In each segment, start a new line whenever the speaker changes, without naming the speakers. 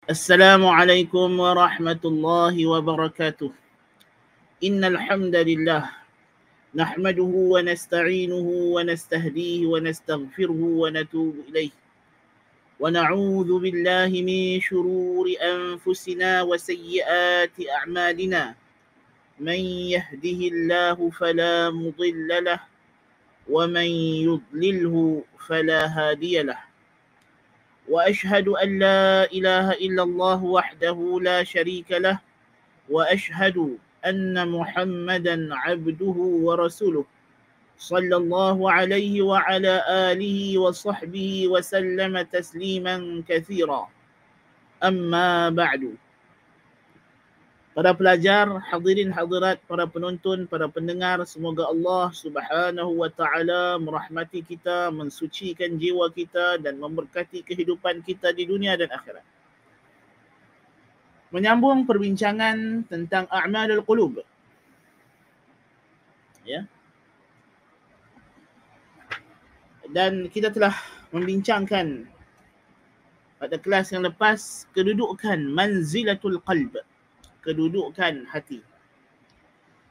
Assalamualaikum warahmatullahi wabarakatuh. Innal hamdalillah nahmaduhu wa nasta'inuhu wa nastahdihi wa nastaghfiruhu wa natubu ilaih. Wa na'udzu billahi min shururi anfusina wa sayyiati a'malina. Man yahdihillahu fala mudilla lah wa man yudlilhu fala hadiya lah. وأشهد أن لا إله إلا الله وحده لا شريك له وأشهد أن محمدا عبده ورسوله صلى الله عليه وعلى آله وصحبه وسلم تسليما كثيرا أما بعد. Para pelajar, hadirin hadirat, para penonton, para pendengar, semoga Allah Subhanahu wa taala merahmati kita, mensucikan jiwa kita dan memberkati kehidupan kita di dunia dan akhirat. Menyambung perbincangan tentang a'malul qulub. Ya. Dan kita telah membincangkan pada kelas yang lepas kedudukan manzilatul qalb, kedudukan hati.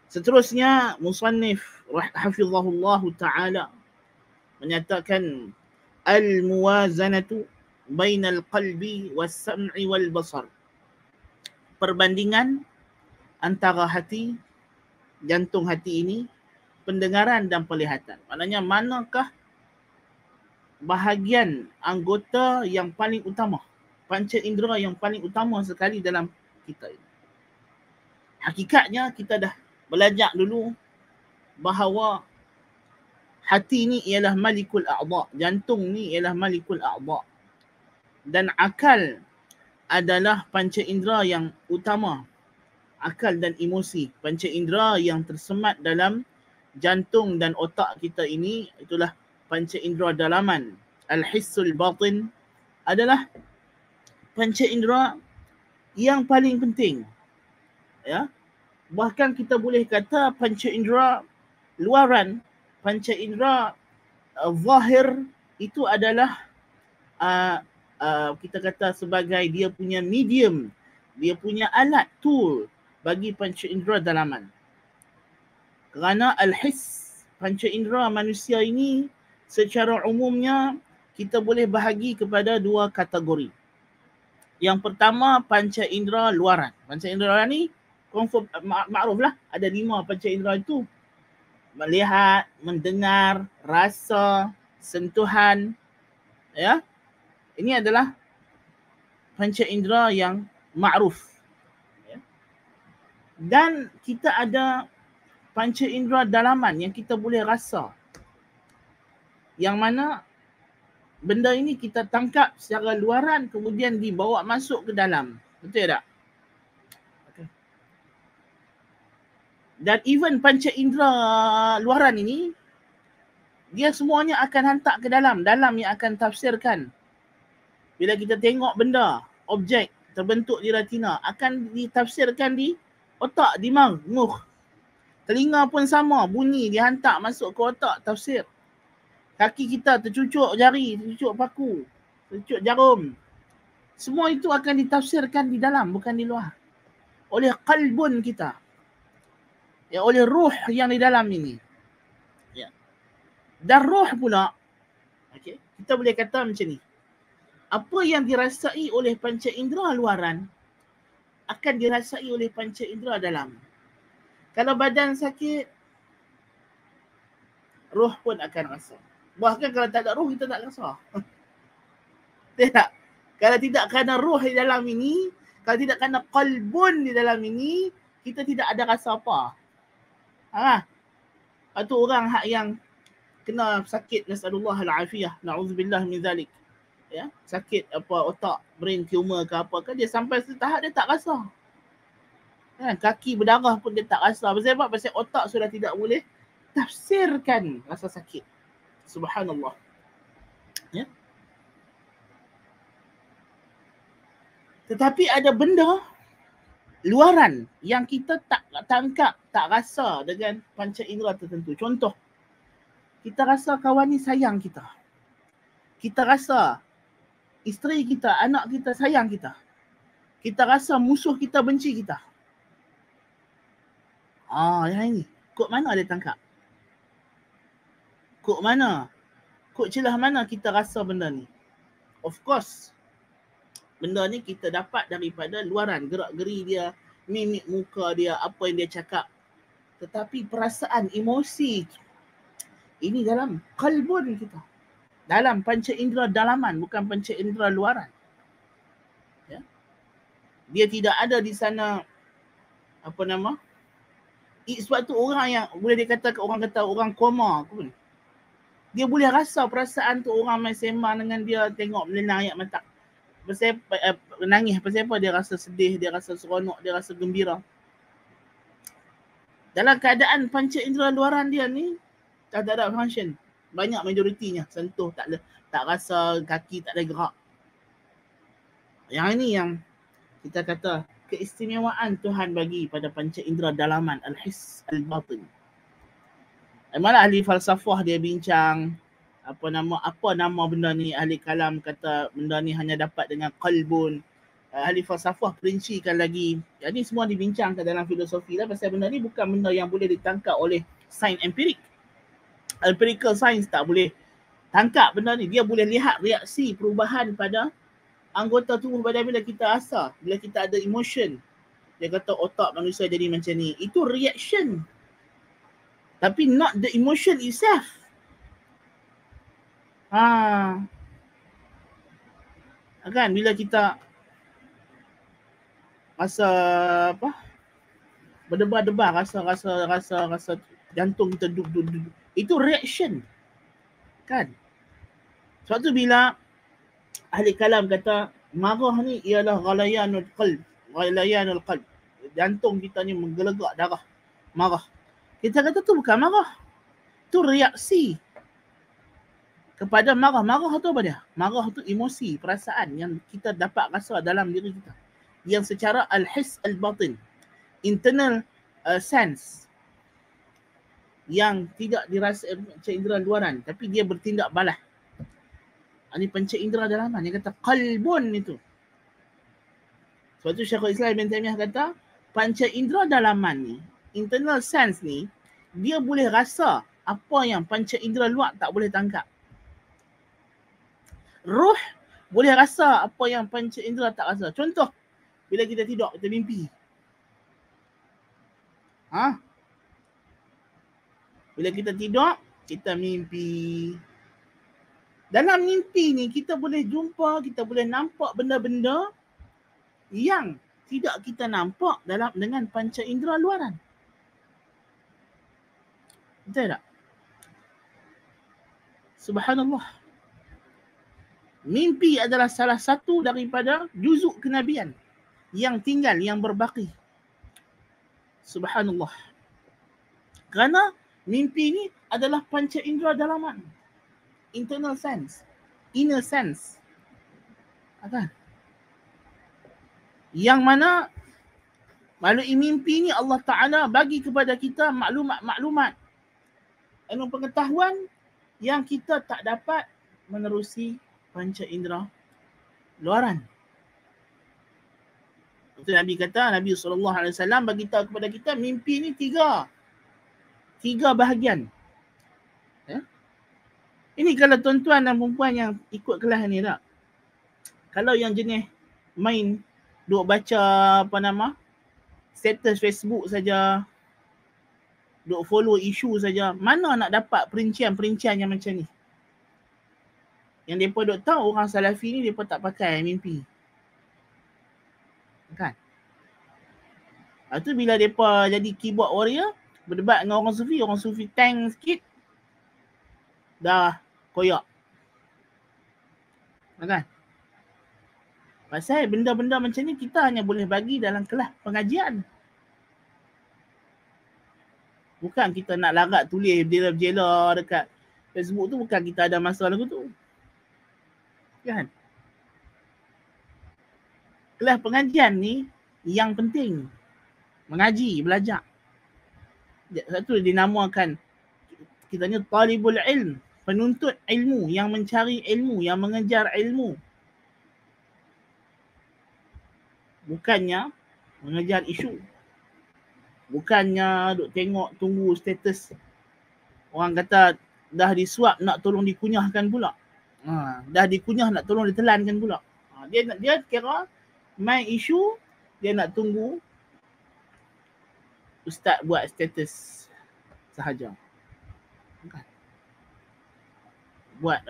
Seterusnya musannif hafizahullahu taala menyatakan al-muwazanatu bainal qalbi was-sam'i wal basar. Perbandingan antara hati, jantung hati ini, pendengaran dan penglihatan. Maknanya manakah bahagian anggota yang paling utama, panca indera yang paling utama sekali dalam kita ini. Hakikatnya kita dah belajar dulu bahawa hati ni ialah malikul a'dha, jantung ni ialah malikul a'dha, dan akal adalah panca indera yang utama. Akal dan emosi, panca indera yang tersemat dalam jantung dan otak kita ini, itulah panca indera dalaman. Al-hissul batin adalah panca indera yang paling penting. Ya, bahkan kita boleh kata panca indera luaran, panca indera zahir itu adalah kita kata sebagai dia punya medium, dia punya alat, tool bagi panca indera dalaman. Kerana al-his, panca indera manusia ini secara umumnya kita boleh bahagi kepada dua kategori. Yang pertama panca indera luaran. Panca indera ni confirm makruf lah, ada 5 panca indera itu. Melihat, mendengar, rasa, sentuhan. Ya. Ini adalah panca indera yang makruf. Ya. Dan kita ada panca indera dalaman yang kita boleh rasa. Yang mana benda ini kita tangkap secara luaran kemudian dibawa masuk ke dalam. Betul tak? Dan even panca indera luaran ini, dia semuanya akan hantar ke dalam. Dalam yang akan tafsirkan. Bila kita tengok benda, objek terbentuk di retina, akan ditafsirkan di otak, di mukh. Telinga pun sama, bunyi dihantar masuk ke otak, tafsir. Kaki kita tercucuk jari, tercucuk paku, tercucuk jarum. Semua itu akan ditafsirkan di dalam, bukan di luar. Oleh qalbun kita. Ya, oleh ruh yang di dalam ini. Ya. Dan ruh pula, okay, kita boleh kata macam ni. Apa yang dirasai oleh panca indera luaran akan dirasai oleh panca indera dalam. Kalau badan sakit, ruh pun akan rasa. Bahkan kalau tak ada ruh, kita tak rasa. Tidak. Kalau tidak kerana ruh di dalam ini, kalau tidak kerana qalbun di dalam ini, kita tidak ada rasa apa. Itu orang yang kena sakit, nasallallahu al-afiyah, na'udzubillah min zalik. Ya, sakit apa otak, brain tumor ke apa kan, dia sampai setahap dia tak rasa. Kan, kaki berdarah pun dia tak rasa. Pasal apa? Pasal otak sudah tidak boleh tafsirkan rasa sakit. Subhanallah. Ya. Tetapi ada benda luaran yang kita tak tangkap, tak rasa dengan panca indera tertentu. Contoh, kita rasa kawan ni sayang kita. Kita rasa isteri kita, anak kita sayang kita. kita rasa musuh kita benci kita. Yang ini. Kod mana dia tangkap? Kod mana? Kod celah mana kita rasa benda ni? Of course, benda ni kita dapat daripada luaran, gerak-geri dia, mimik muka dia, apa yang dia cakap. Tetapi perasaan, emosi, ini dalam kalbun kita. Dalam panca indera dalaman, bukan panca indera luaran. Ya? Dia tidak ada di sana, sebab tu orang yang boleh dikatakan, orang kata orang koma pun, dia boleh rasa perasaan tu, orang main sembang dengan dia, tengok melenang ayat mata, menangis apa dia rasa sedih, dia rasa seronok, dia rasa gembira. Dalam keadaan panca indera luaran dia ni tak ada function. Banyak majoritinya sentuh tak rasa, kaki tak ada gerak. Yang ini yang kita kata keistimewaan Tuhan bagi pada panca indera dalaman, al-hiss al-batin. Malah ahli falsafah dia bincang apa nama benda ni. Ahli kalam kata benda ni hanya dapat dengan qalbun. Ahli falsafah perincikan lagi. Jadi semua dibincangkan dalam filosofi lah, pasal benda ni bukan benda yang boleh ditangkap oleh sains empirik. Empirical science tak boleh tangkap benda ni. Dia boleh lihat reaksi perubahan pada anggota tubuh badan bila kita rasa, bila kita ada emotion. Dia kata otak manusia jadi macam ni. Itu reaction. Tapi not the emotion itself. Kan bila kita rasa berdebar-debar, rasa jantung kita duk. Itu reaction. Kan? Sebab tu bila ahli kalam kata marah ni ialah ghalayanul qalb. Jantung kita ni menggelegak darah. Marah. Kita kata tu bukan marah. Tu reaksi kepada marah. Marah tu apa dia? Marah tu emosi, perasaan yang kita dapat rasa dalam diri kita. Yang secara al-hiss al-batin, internal sense, yang tidak dirasa panca indera luaran, tapi dia bertindak balas. Ini panca indera dalaman. Dia kata qalbun itu. Sebab tu Syekhul Islam Ibn Taimiyah kata panca indera dalaman ni, internal sense ni, dia boleh rasa apa yang panca indera luar tak boleh tangkap. Ruh boleh rasa apa yang panca indera tak rasa. Contoh, bila kita tidur, kita mimpi. Bila kita tidur, kita mimpi. Dalam mimpi ni kita boleh jumpa, kita boleh nampak benda-benda yang tidak kita nampak dengan panca indera luaran. Betul tak? Subhanallah. Mimpi adalah salah satu daripada juzuk kenabian yang tinggal, yang berbaki. Subhanallah. Kerana mimpi ni adalah panca indera dalaman. Internal sense, inner sense. Kan? Yang mana melalui mimpi ni Allah Ta'ala bagi kepada kita maklumat-maklumat, ilmu pengetahuan yang kita tak dapat menerusi panca indera luaran. Itu Nabi kata, Nabi SAW bagi tahu kepada kita mimpi ni tiga bahagian. Ini kalau tuan-tuan dan perempuan yang ikut kelas ni tak? Kalau yang jenis main, duk baca status Facebook saja, duk follow isu saja, mana nak dapat perincian-perincian yang macam ni? Yang mereka duk tahu orang Salafi ni mereka tak pakai mimpi. Kan? Lepas tu bila mereka jadi keyboard warrior, berdebat dengan orang Sufi tank sikit, dah koyak. Kan? Pasal benda-benda macam ni kita hanya boleh bagi dalam kelas pengajian. Bukan kita nak larat tulis berjela-berjela dekat Facebook tu, bukan kita ada masa lagu tu. Kan? Kelas pengajian ni yang penting. Mengaji, belajar. Satu dinamakan kita ni talibul ilm, penuntut ilmu, yang mencari ilmu, yang mengejar ilmu. Bukannya mengejar isu. Bukannya duk tengok tunggu status. Orang kata dah disuap nak tolong dikunyahkan pula. Dah dikunyah nak tolong ditelankan pula. Dia kira main isu, dia nak tunggu ustaz buat status sahaja. Bukan. Buat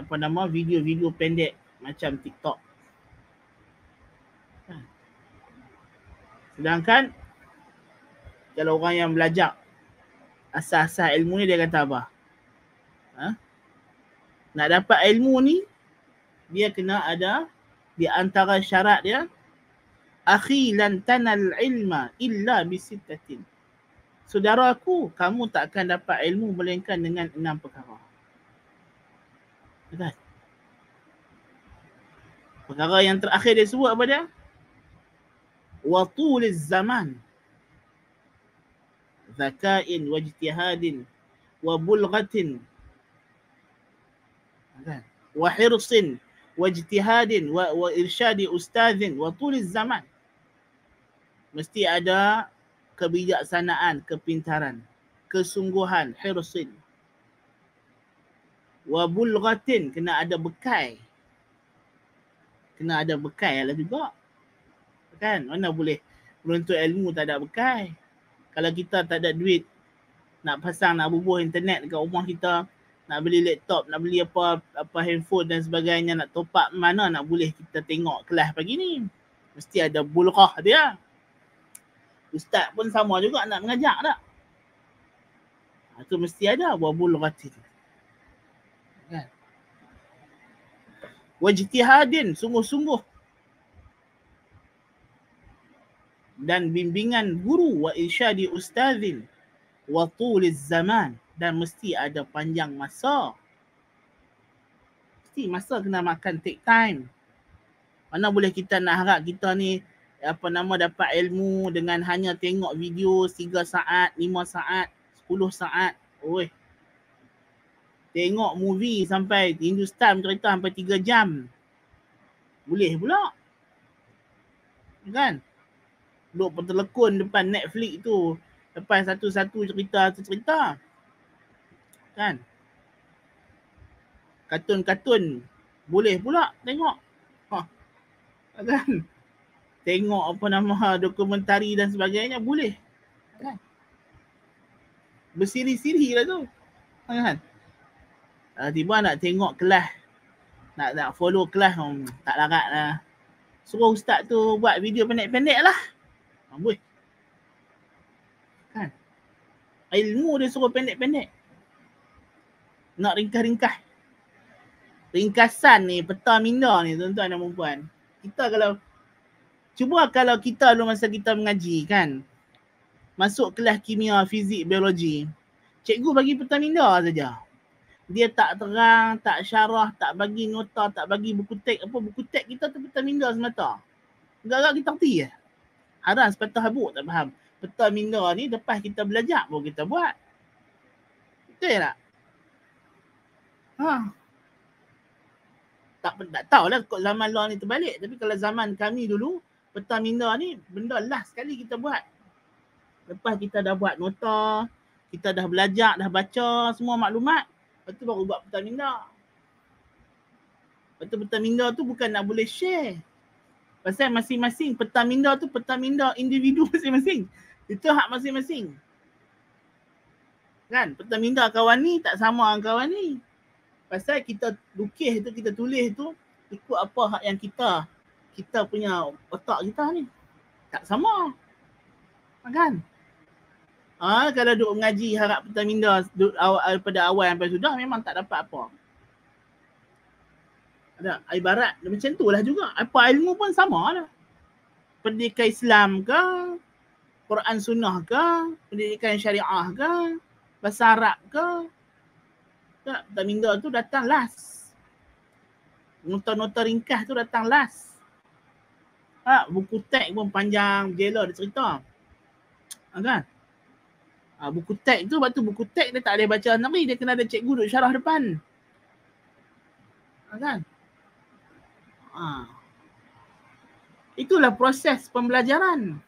video-video pendek macam TikTok. Sedangkan kalau orang yang belajar asas-asas ilmu ni, dia kata apa? Nak dapat ilmu ni, dia kena ada di antara syarat dia, akhi lan tanal ilma illa bisittatin. Saudaraku, kamu tak akan dapat ilmu melainkan dengan 6 perkara. Betul? Perkara yang terakhir dia sebut apa dia? Wa tuliz zaman. Zakain wa ijtihadin wa bulghatin. Wa hirsin wa ijtihadin wa irsyadi ustazin wa tuliz zaman. Mesti ada kebijaksanaan, kepintaran, kesungguhan, hirsin. Wa bulghatin, kena ada bekai. Kena ada bekai lah juga. Kan? Mana boleh menuntut ilmu tak ada bekai. Kalau kita tak ada duit nak pasang, nak bubuh internet dekat rumah kita, nak beli laptop, nak beli apa handphone dan sebagainya, nak top up, mana nak boleh kita tengok kelas pagi ni. Mesti ada bulghah dia. Ustaz pun sama juga nak mengajar tak? Itu mesti ada bulghatin. Kan? Wajtihadin, sungguh-sungguh. Dan bimbingan guru, wa irsyadi ustazin wa tuliz zaman, dan mesti ada panjang masa. Mesti masa kena makan, take time. Mana boleh kita nak harap kita ni dapat ilmu dengan hanya tengok video 3 saat, 5 saat, 10 saat. Oi. Tengok movie sampai Hindustan cerita sampai 3 jam. Boleh pula. Kan? Duk bertelekun depan Netflix tu, lepas satu-satu cerita. Kan? Kartun-kartun boleh pula tengok. Kan? Tengok dokumentari dan sebagainya boleh. Kan? Bersiri-siri lah tu. Kan? Tiba nak tengok kelas, nak follow kelas, tak larat lah. Suruh ustaz tu buat video pendek-pendek lah. Boleh. Kan? Ilmu dia suruh pendek-pendek. Nak ringkas-ringkas. Ringkasan ni, peta minda ni tuan-tuan dan puan. Kita kalau kita dulu masa kita mengaji kan, masuk kelas kimia, fizik, biologi, cikgu bagi peta minda saja. Dia tak terang, tak syarah, tak bagi nota, tak bagi buku teks. Buku teks kita tu peta minda semata. Enggak kita reti je. Haram sepatah habuk tak faham. Peta minda ni lepas kita belajar baru kita buat. Betul tak? Tak tahulah kok zaman luar ni terbalik. Tapi kalau zaman kami dulu, peta minda ni benda last sekali kita buat. Lepas kita dah buat nota, kita dah belajar, dah baca semua maklumat, lepas tu baru buat peta minda. Lepas tu peta minda tu bukan nak boleh share. Pasal masing-masing peta minda tu peta minda individu masing-masing. Itu hak masing-masing. Kan? Peta minda kawan ni tak sama dengan kawan ni. Pasal kita lukis tu, kita tulis tu ikut apa hak yang kita punya otak kita ni. Tak sama. Kan? Kalau duk mengaji harap peta minda daripada awal sampai sudah, memang tak dapat apa. Ada ibarat macam tu lah juga. Apa ilmu pun sama lah. Pendidikan Islam ke, Quran Sunnah ke, pendidikan syariah ke, bahasa Arab ke, tak, peta minda tu datang last. Nota-nota ringkas tu datang last. Buku teks pun panjang, jela dia cerita. Kan? Buku teks tu, waktu buku teks dia tak boleh baca sendiri, dia kena ada cikgu duduk syarah depan. Kan? Itulah proses pembelajaran,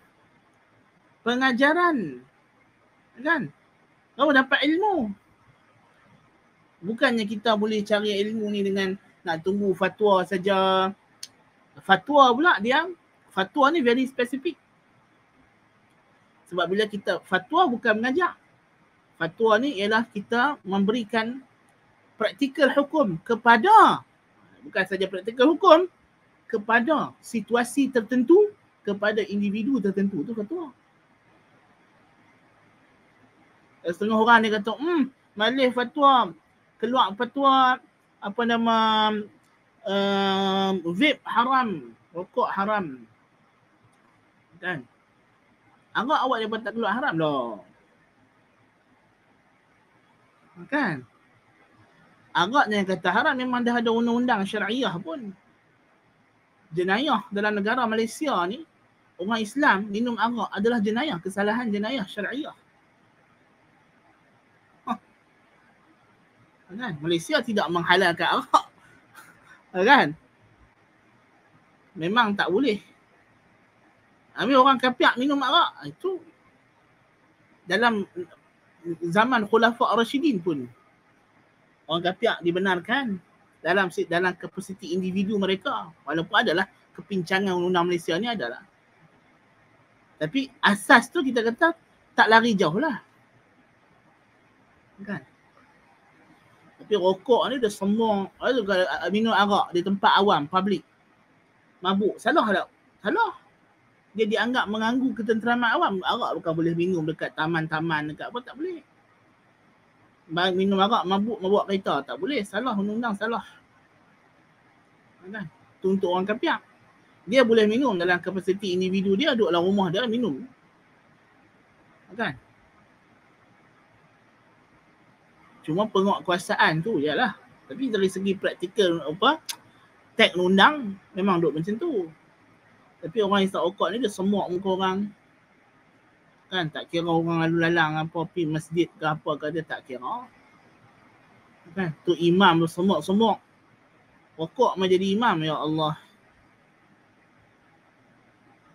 pengajaran, kan? Kau dapat ilmu. Bukannya kita boleh cari ilmu ni dengan nak tunggu fatwa saja. Fatwa pula dia, fatwa ni very specific. Sebab bila kita fatwa bukan mengajar. Fatwa ni ialah kita memberikan praktikal hukum kepada, bukan saja praktikal hukum, kepada situasi tertentu, kepada individu tertentu. Itu fatwa. Setengah orang dia kata, malih fatwa, keluar fatwa, apa nama, vape haram, rokok haram. Kan? Agak awak dapat tak keluar haram lah. Kan? Agaknya yang kata haram memang dah ada undang-undang syariah pun. Jenayah dalam negara Malaysia ni, orang Islam minum arak adalah jenayah, kesalahan jenayah syariah. Kan? Malaysia tidak menghalalkan arak. Kan? Memang tak boleh. Habis orang kafir minum arak, itu dalam zaman Khulafa' Rashidin pun orang kafir dibenarkan dalam kapasiti individu mereka. Walaupun adalah kepincangan undang-undang Malaysia ni adalah. Tapi asas tu kita kata tak lari jauh lah. Kan? Tapi rokok ni dia semua, minum arak di tempat awam, public, mabuk. Salah tak? Salah. Dia dianggap mengganggu ketenteraman awam. Arak bukan boleh minum dekat taman-taman, dekat apa, tak boleh. Minum arak mabuk membawa kereta, tak boleh. Salah, undang-undang salah. Kan? Itu untuk orang kafir. Dia boleh minum dalam kapasiti individu dia, duduk dalam rumah dia minum. Kan? Cuma penguatkuasaan tu je lah. Tapi dari segi praktikal apa, teks undang memang duduk macam tu. Tapi orang hisap rokok ni dia semua muka orang. Kan? Tak kira orang lalu lalang apa, pergi masjid ke apa ke, dia tak kira. Kan? Tu imam tu semua. Rokok mah jadi imam, ya Allah.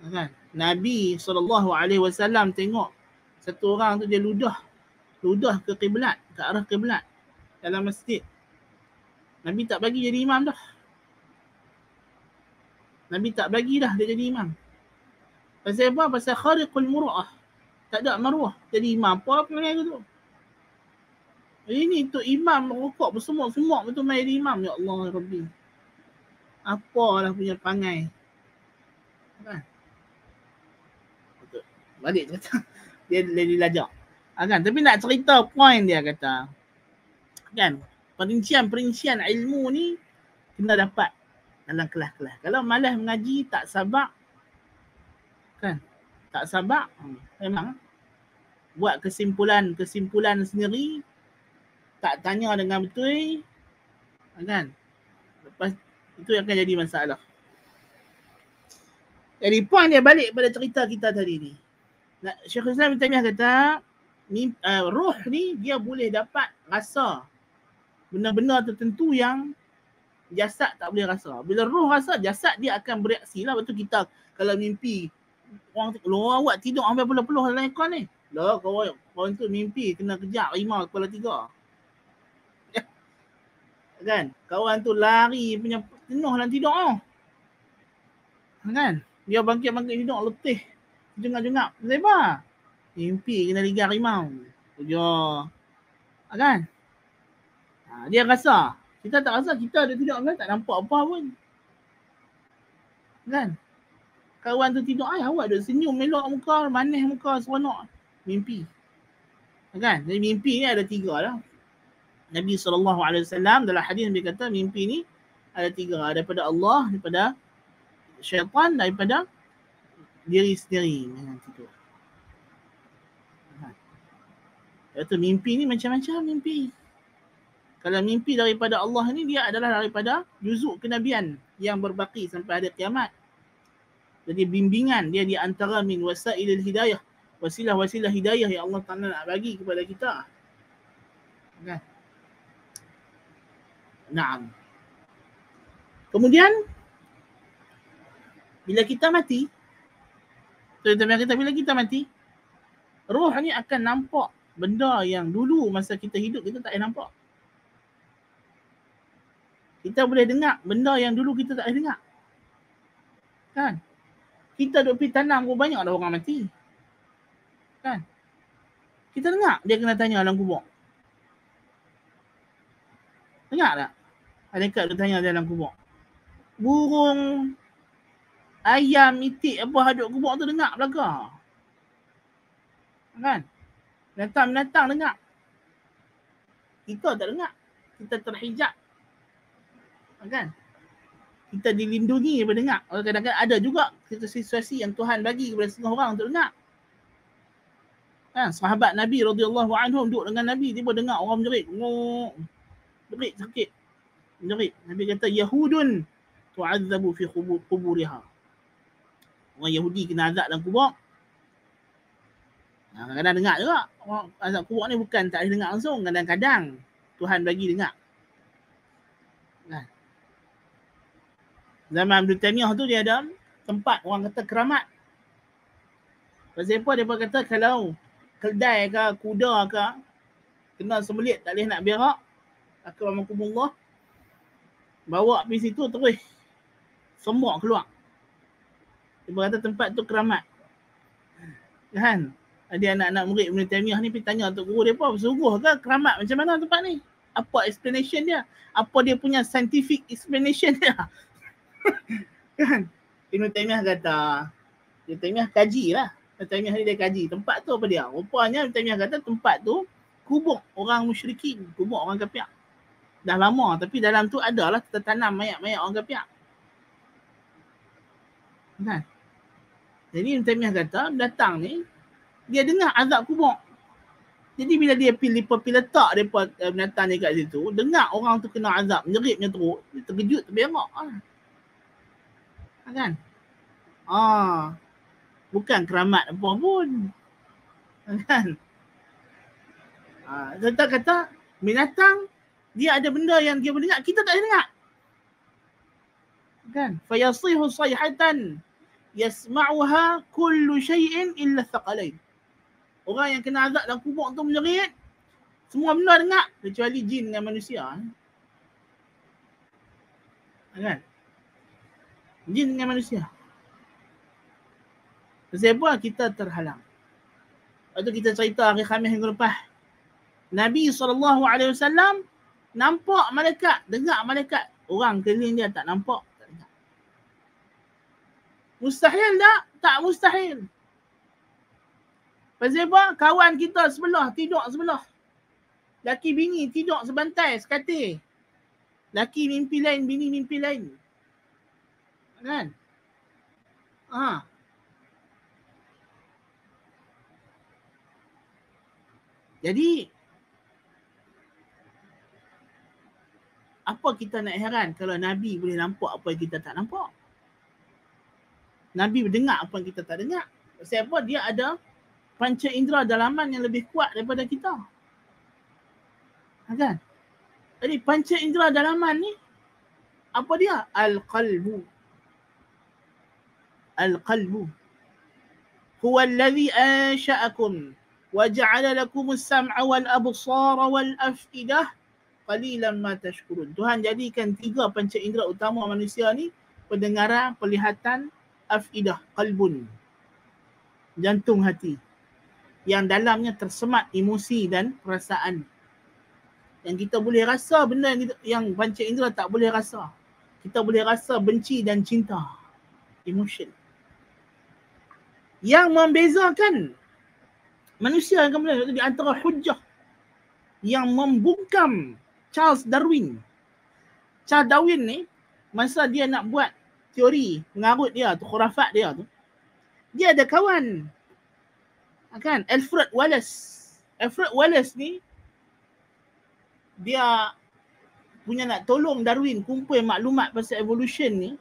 Kan? Nabi SAW tengok satu orang tu dia ludah ke kiblat, ke arah kiblat dalam masjid. Nabi tak bagi jadi imam dah. Nabi tak bagi dah dia jadi imam. Pasal apa? Pasal khariqul muru'ah. Tak ada maruah jadi imam. Apa yang tu? Ini tu imam rokok bersemua betul main jadi imam. Ya Allah Rabbi. Apalah punya pangai. Kan? Betul. Balik tu kata. Dia dilajak. Kan? Tapi nak cerita point dia kata. Kan? Perincian ilmu ni kena dapat dalam kelas-kelas. Kalau malas mengaji, tak sabar, kan? Tak sabar, memang buat kesimpulan sendiri, tak tanya dengan betul, kan? Lepas itu akan jadi masalah. Jadi point dia balik pada cerita kita tadi ni. Syekhul Islam Ibn Taimiyah kata, roh ni dia boleh dapat rasa benda-benda tertentu yang jasad tak boleh rasa. Bila roh rasa, jasad dia akan bereaksi lah. Betul kita kalau mimpi, orang awak tidur sampai peluh-peluh dalam aircon ni. Lah kawan tu mimpi kena kejar rimau kepala 3. Kan? Kawan tu lari punya penuh dalam tidur tau. Kan? Dia bangkit tidur letih. Jengak-jengak. Lebar. Mimpi kena ligar rimau. Tujuh. Kan? Dia rasa. Kita tak rasa, kita ada tidur kan, tak nampak apa pun. Kan? Kawan tu tidur, awak duduk senyum, melok muka, manis muka, seronok. Mimpi. Kan? Jadi mimpi ni ada 3 lah. Nabi SAW dalam hadis dia kata mimpi ni ada 3. Daripada Allah, daripada syaitan, daripada diri sendiri. Iaitu mimpi ni macam-macam mimpi. Kalau mimpi daripada Allah ni, dia adalah daripada juzuk kenabian yang berbaki sampai hari kiamat. Jadi bimbingan dia di antara min wasailil hidayah, wasilah-wasilah hidayah yang Allah Ta'ala nak bagi kepada kita. Kan? Naam. Kemudian Bila kita mati, bila kita mati, roh ni akan nampak benda yang dulu masa kita hidup kita tak boleh nampak. Kita boleh dengar benda yang dulu kita tak boleh dengar. Kan? Kita duk pergi tanam pun banyak dah orang mati. Kan? Kita dengar dia kena tanya dalam kubur. Dengar tak? Malaikat dia tanya dalam kubur. Burung, ayam, itik apa hadut kubur tu dengar belakang. Kan? Binatang-binatang dengar. Kita tak dengar. Kita terhijab. Kan? Kita dilindungi daripada dengar. Kadang-kadang ada juga situasi yang Tuhan bagi kepada setengah orang untuk dengar. Kan? Sahabat Nabi radhiyallahu anhum duduk dengan Nabi, tiba dengar orang menjerit. Jerit sakit. Menjerit. Nabi kata, Yahudun tu'azzabu fi quburiha. Orang Yahudi kena azab dalam kubur. Kadang-kadang dengar juga. Orang azab kubur ni bukan tak boleh dengar langsung. Kadang-kadang Tuhan bagi dengar. Nah. Zaman Ibn Taymiyah tu dia ada tempat orang kata keramat. Pasal apa dia kata kalau keldai ke kuda ke kena sembelit tak boleh nak berak, akramakumullah, bawa pergi situ terus semua keluar. Dia kata tempat tu keramat. Kan? Ada anak-anak murid Ibn Taymiyah ni pergi tanya untuk guru dia, apa sungguh ke keramat macam mana tempat ni? Apa explanation dia? Apa dia punya scientific explanation dia? Kan? Ibn Taymiyah kata, Ibn Taymiyah kaji lah. Ibn Taymiyah ni dia kaji. Tempat tu apa dia? Rupanya Ibn Taymiyah kata tempat tu kubur orang musyrikin, kubur orang kafir. Dah lama tapi dalam tu adalah tertanam mayat-mayat orang kafir. Kan? Jadi Ibn Taymiyah kata datang ni dia dengar azab kubur. Jadi bila dia pergi letak depa binatang ni kat situ, dengar orang tu kena azab, menjerit macam teruk, dia terkejut, terberak. Kan? Bukan keramat apa pun. Kan? Kita kata binatang dia ada benda yang dia boleh dengar, kita tak boleh dengar. Kan? Fayasihu sayhatan yasma'uha kullu syai'in illa thaqalain. Orang yang kena azab dalam kubur tu menjerit, semua benda dengar kecuali jin dengan manusia. Kan? Jin dengan manusia. Sebab kita terhalang. Lepas tu kita cerita hari Khamis minggu lepas. Nabi SAW nampak malaikat, dengar malaikat. Orang keliling dia tak nampak, tak dengar. Mustahil tak? Tak mustahil. Pasal apa? Kawan kita sebelah, tidur sebelah. Laki bini tidur sebantai, sekatil. Laki mimpi lain, bini mimpi lain. Kan? Jadi apa kita nak heran kalau Nabi boleh nampak apa yang kita tak nampak? Nabi mendengar apa yang kita tak dengar. Sebab apa? Dia ada panca indera dalaman yang lebih kuat daripada kita. Kan? Jadi panca indera dalaman ni apa dia? Al-qalbu. Al-qalbu. Huwa alladhi ansha'akum wa ja'ala lakumus sam'a wal absara wal af'idah qalilan ma tashkurun. Tuhan jadikan 3 panca indera utama manusia ni, pendengaran, penglihatan, afidah, qalbun, jantung hati, yang dalamnya tersemat emosi dan perasaan. Yang kita boleh rasa benda yang panca indera tak boleh rasa. Kita boleh rasa benci dan cinta, emotion. Yang membezakan manusia yang kemudian di antara hujah yang membungkam Charles Darwin. Charles Darwin ni, masa dia nak buat teori mengarut dia tu, khurafat dia tu, dia ada kawan. Kan? Alfred Wallace. Alfred Wallace ni, dia punya nak tolong Darwin kumpul maklumat pasal evolution ni.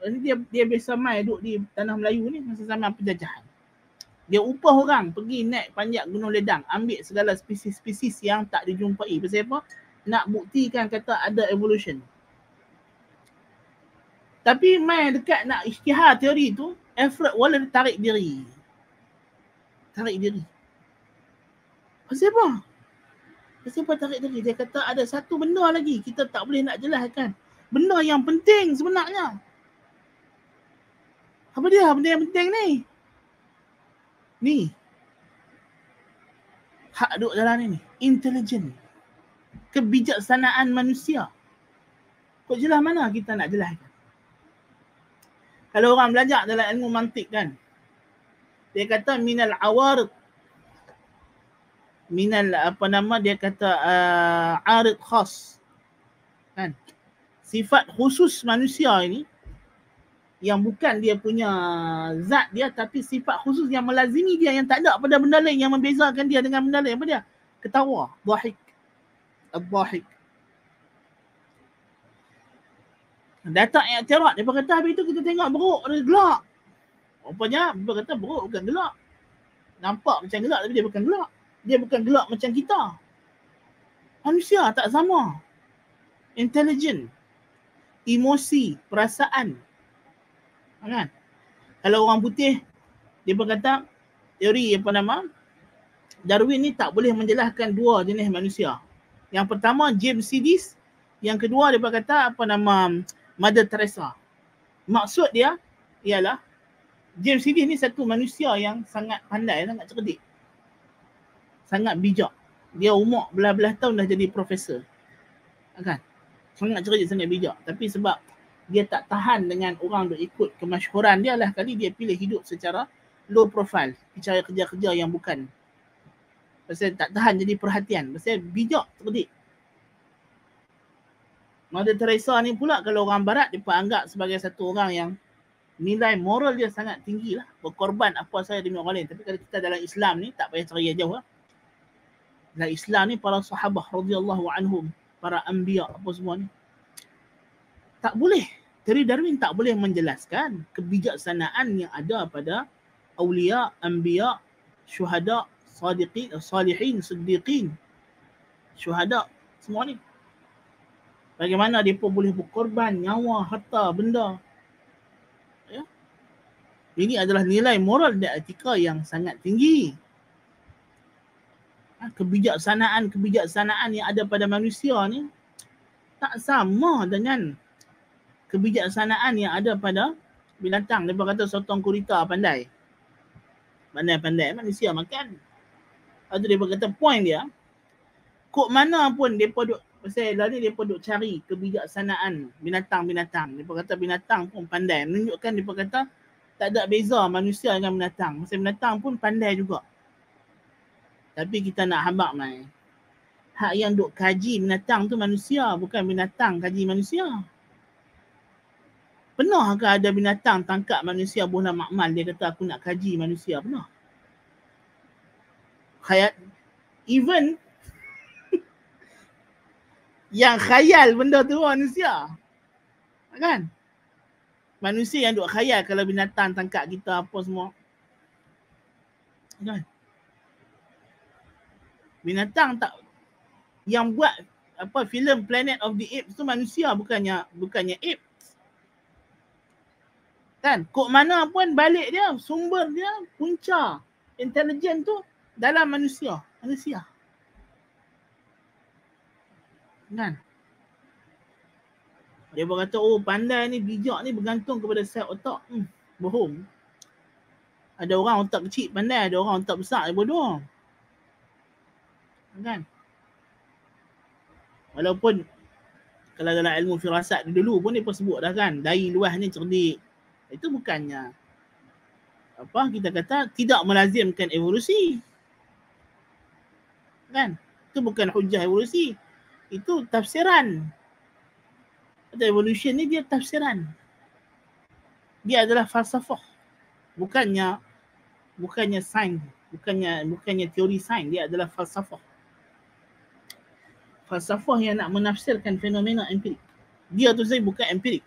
Dia biasa main duduk di tanah Melayu ni masa zaman penjajahan. Dia upah orang pergi naik panjat Gunung Ledang, ambil segala spesies-spesies yang tak dijumpai. Pasal apa? Nak buktikan kata ada evolution. Tapi main dekat nak isytihar teori tu, effort wala dia tarik diri. Tarik diri. Pasal apa? Pasal apa tarik diri? Dia kata ada satu benda lagi kita tak boleh nak jelaskan. Benda yang penting sebenarnya. Apa dia? Benda yang penting ni? Ni. Hak duduk dalam ni. Intelligent. Kebijaksanaan manusia. Kok jelas mana kita nak jelaskan? Kalau orang belajar dalam ilmu mantik kan, dia kata minal awarid, minal dia kata arid khas kan, sifat khusus manusia ini yang bukan dia punya zat dia, tapi sifat khusus yang melazimi dia, yang tak ada pada benda lain, yang membezakan dia dengan benda lain. Apa dia? Ketawa, dhahik, ad-dhahik. Datang i'tirad, dia kata habis tu kita tengok beruk dia gelak. Rupanya dia kata beruk bukan gelak. Nampak macam gelak tapi dia bukan gelak. Dia bukan gelak macam kita. Manusia tak sama. Intelligent. Emosi, perasaan. Kan? Kalau orang putih, dia berkata teori Darwin ni tak boleh menjelaskan dua jenis manusia. Yang pertama James Sidis, yang kedua dia berkata Mother Teresa. Maksud dia ialah James Sidis ni satu manusia yang sangat pandai, sangat cerdik, sangat bijak. Dia umur belah-belah tahun dah jadi profesor. Kan? Sangat cerdik, sangat bijak. Tapi sebab dia tak tahan dengan orang duk ikut kemasyhuran dia lah, kali dia pilih hidup secara low profile, cari kerja-kerja yang bukan. Pasal tak tahan jadi perhatian, pasal bijak, cerdik. Mother Teresa ni pula kalau orang barat dia anggap sebagai satu orang yang nilai moral dia sangat tinggi lah, berkorban apa sahaja demi orang lain. Tapi kalau kita dalam Islam ni tak payah cari jauh lah. Dalam Islam ni para sahabah radhiyallahu anhum, para anbiya apa semua ni, tak boleh. Teori Darwin tak boleh menjelaskan kebijaksanaan yang ada pada awliya, anbiya, syuhada, sadiqin, salihin, siddiqin, syuhada, semua ni. Bagaimana dia pun boleh berkorban nyawa, harta, benda. Ya? Ini adalah nilai moral dan etika yang sangat tinggi. Kebijaksanaan yang ada pada manusia ni tak sama dengan kebijaksanaan yang ada pada binatang. Dia berkata sotong gurita pandai. Pandai-pandai manusia makan. Lepas dia berkata point dia, kok mana pun dia duk, pasal lah ni dia duk cari kebijaksanaan binatang-binatang. Dia berkata binatang pun pandai. Menunjukkan dia berkata tak ada beza manusia dengan binatang. Pasal binatang pun pandai juga. Tapi kita nak habaq mai. Hak yang duk kaji binatang tu manusia, bukan binatang kaji manusia. Pernah ke ada binatang tangkap manusia bola makmal, dia kata aku nak kaji manusia? Pernah. Even yang khayal benda tu manusia. Kan? Manusia yang duk khayal kalau binatang tangkap kita apa semua. Kan? Binatang tak, yang buat filem Planet of the Apes tu manusia, bukannya apes. Kan? Kok mana pun balik dia, sumber dia, punca intelijen tu dalam manusia. Kan? Dia berkata pandai ni, bijak ni bergantung kepada sel otak. Bohong. Ada orang otak kecil pandai, ada orang otak besar dia bodoh. Kan? Walaupun kalau dalam ilmu firasat dulu pun dia pun sebut dah kan, dari luas ni cerdik. Itu bukannya kita kata tidak melazimkan evolusi. Kan? Itu bukan hujah evolusi. Itu tafsiran. Evolution ni dia tafsiran. Dia adalah falsafah. Bukannya sains, bukannya teori sains, dia adalah falsafah. Falsafah yang nak menafsirkan fenomena empirik. Dia tu saya bukan empirik.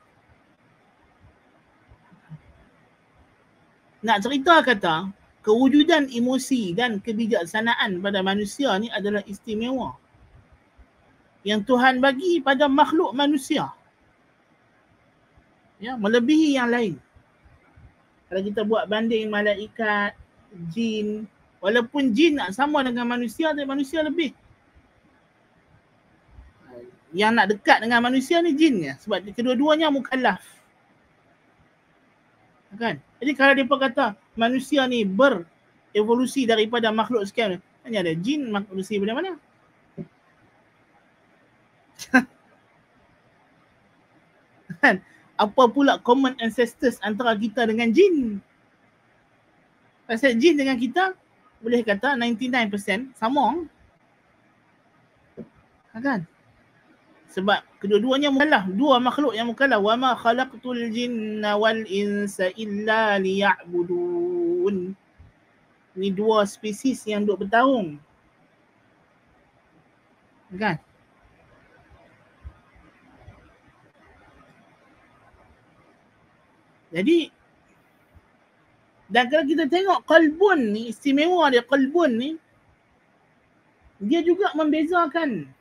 Nak cerita kata kewujudan emosi dan kebijaksanaan pada manusia ni adalah istimewa yang Tuhan bagi pada makhluk manusia. Ya, melebihi yang lain. Kalau kita buat banding malaikat, jin, walaupun jin nak sama dengan manusia, tapi manusia lebih. Yang nak dekat dengan manusia ni jinnya, sebab kedua-duanya mukallaf. Kan? Jadi kalau mereka kata manusia ni berevolusi daripada makhluk sekian, hanya ada jin evolusi dari mana? Kan? Apa pula common ancestors antara kita dengan jin? Pasal jin dengan kita boleh kata 99% sama. Kan? Sebab kedua-duanya mukallaf, dua makhluk yang mukallaf. Wa ma khalaqtul jinna wal insa illa liya'budun. Ni dua spesies yang duk bertarung. Kan? Jadi dan kalau kita tengok qalbun ni, istimewa dia qalbun ni, dia juga membezakan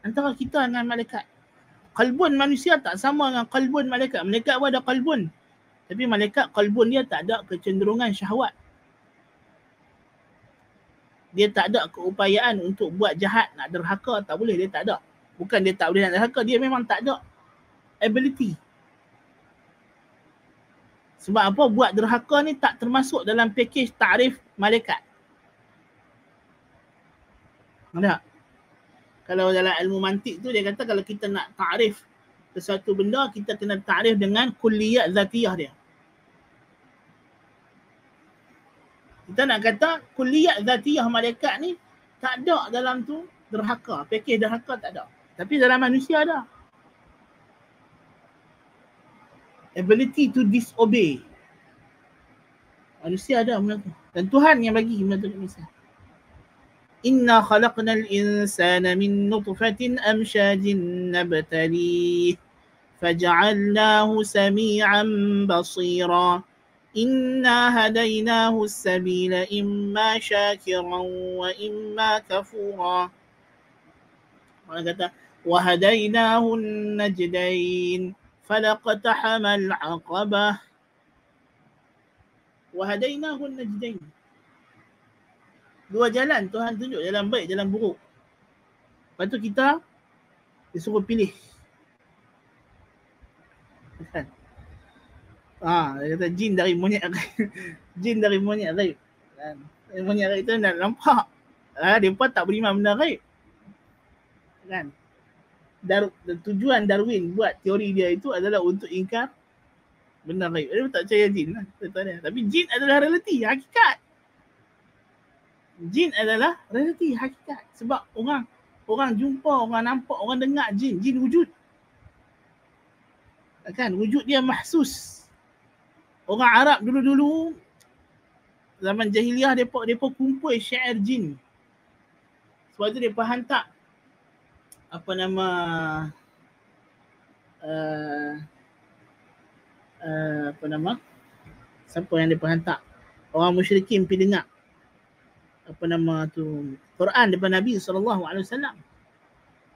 antara kita dengan malaikat. Qalbun manusia tak sama dengan qalbun malaikat. Malaikat pun ada qalbun. Tapi malaikat qalbun dia tak ada kecenderungan syahwat. Dia tak ada keupayaan untuk buat jahat, nak derhaka, tak boleh, dia tak ada. Bukan dia tak boleh nak derhaka, dia memang tak ada ability. Sebab apa? Buat derhaka ni tak termasuk dalam pakej ta'rif malaikat. Ada? Kalau dalam ilmu mantik tu dia kata kalau kita nak ta'rif sesuatu benda, kita kena ta'rif dengan kulliyat zatiyah dia. Kita nak kata kulliyat zatiyah malaikat ni tak ada dalam tu derhaka, pakej derhaka tak ada. Tapi dalam manusia ada. Ability to disobey. Manusia ada benda tu. Dan Tuhan yang bagi benda tu kat manusia. Inna khalaqnal insana min nutfatin amsyajin nabtalih faja'alnahu sami'an basira. Inna hadainahu as-sabila imma syakiran wa imma kafura. Allah kata wa hadainahu an-najdain falaqtahama al-'aqabah wa hadainahu an-najdain. Dua jalan Tuhan tunjuk, jalan baik, jalan buruk. Lepas tu kita disuruh pilih. Kan? Dia kata jin dari monyet jin dari monyet gaib. Monyet gaib tu nak nampak. Mereka tak beriman benda gaib. Kan? Tujuan Darwin buat teori dia itu adalah untuk ingkar benda gaib. Dia tak percaya jin lah. Tapi jin adalah realiti, hakikat. Jin adalah realiti, hakikat. Sebab orang jumpa, orang nampak, orang dengar jin. Jin wujud. Kan? Wujud dia mahsus. Orang Arab dulu-dulu zaman jahiliah depa kumpul syair jin. Sebab tu depa hantar apa nama siapa yang depa hantar? Orang musyrikin pergi dengar apa nama tu Quran daripada Nabi SAW.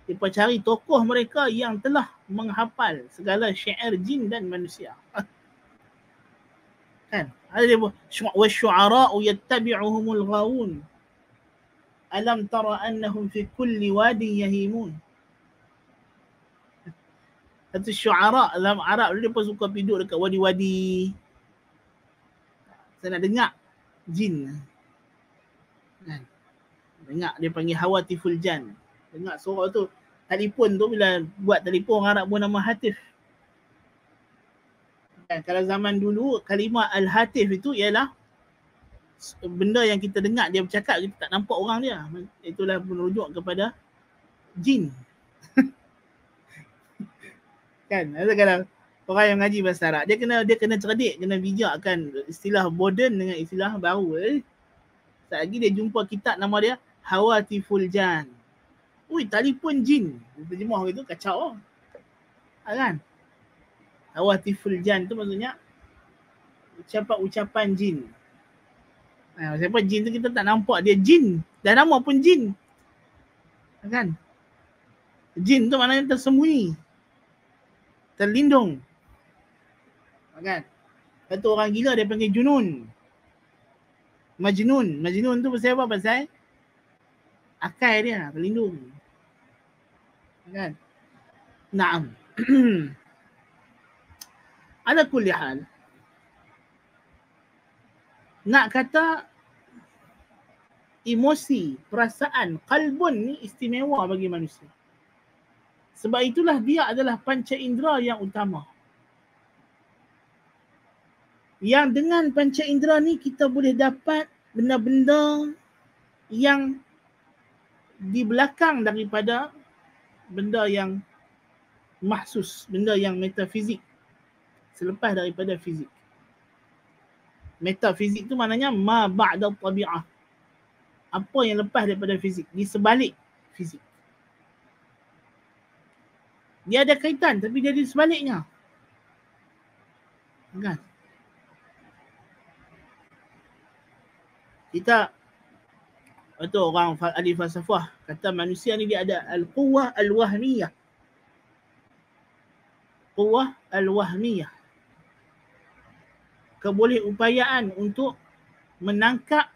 Depa cari tokoh mereka yang telah menghafal segala syair jin dan manusia. Kan? Ada dia wasyu'ara'u yattabi'uhumul ghawun. Alam tara annahum fi kulli wadin yahimun. Satu syu'ara dalam Arab dia pun suka duduk dekat wadi-wadi. Saya nak dengar jin. Kan? Dengar dia panggil hawatiful jan. Dengar suara tu. Telefon tu bila buat telefon orang Arab pun nama hatif. Kalau zaman dulu kalimah al-hatif itu ialah benda yang kita dengar dia bercakap, kita tak nampak orang dia. Itulah merujuk kepada jin. Kan? Kalau orang yang mengaji bahasa Arab, dia kena cerdik, kena bijakkan istilah moden dengan istilah baru. Sekejap lagi dia jumpa kitab nama dia Hawatiful Jan. Ui, telefon jin. Terjemah gitu kacau. Kan? Hawatiful Jan tu maksudnya ucapan jin. Siapa jin tu kita tak nampak dia jin. Dan nama pun jin. Kan? Jin tu maknanya tersembunyi. terlindung. Kan? Satu orang gila dia panggil junun. Majnun tu pasal apa? Pasal akal dia terlindung. Kan? Naam. Ala kulli hal. Nak kata emosi, perasaan, qalbun ni istimewa bagi manusia. Sebab itulah dia adalah panca indera yang utama. Yang dengan panca indera ni kita boleh dapat benda-benda yang di belakang daripada benda yang mahsus, benda yang metafizik, selepas daripada fizik. Metafizik tu maknanya ma ba'da tabi'ah. Apa yang lepas daripada fizik, di sebalik fizik. Dia ada kaitan tapi dia di sebaliknya. Kan? Kita itu orang ahli falsafah kata manusia ni dia ada al-quwwah al-wahmiyah. Quwwah al-wahmiyah. Kebolehupayaan untuk menangkap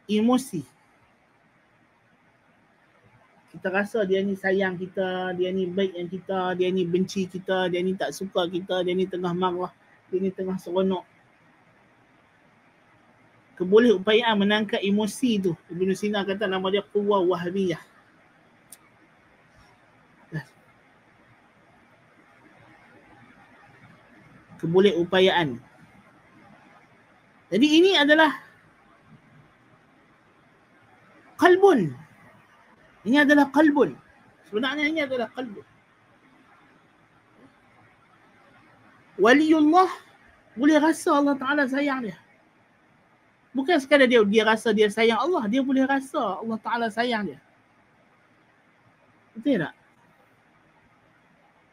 emosi. Kita rasa dia ni sayang kita, dia ni baik dengan kita, dia ni benci kita, dia ni tak suka kita, dia ni tengah marah, dia ni tengah seronok. Kebolehupayaan menangkap emosi tu. Ibn Sina kata nama dia quwwah wahmiyah. Kebolehupayaan. Jadi ini adalah qalbun. Ini adalah qalbun. Sebenarnya ini adalah qalbun. Waliullah boleh rasa Allah Ta'ala sayang dia. Bukan sekadar dia rasa dia sayang Allah, dia boleh rasa Allah Ta'ala sayang dia. Betul tak?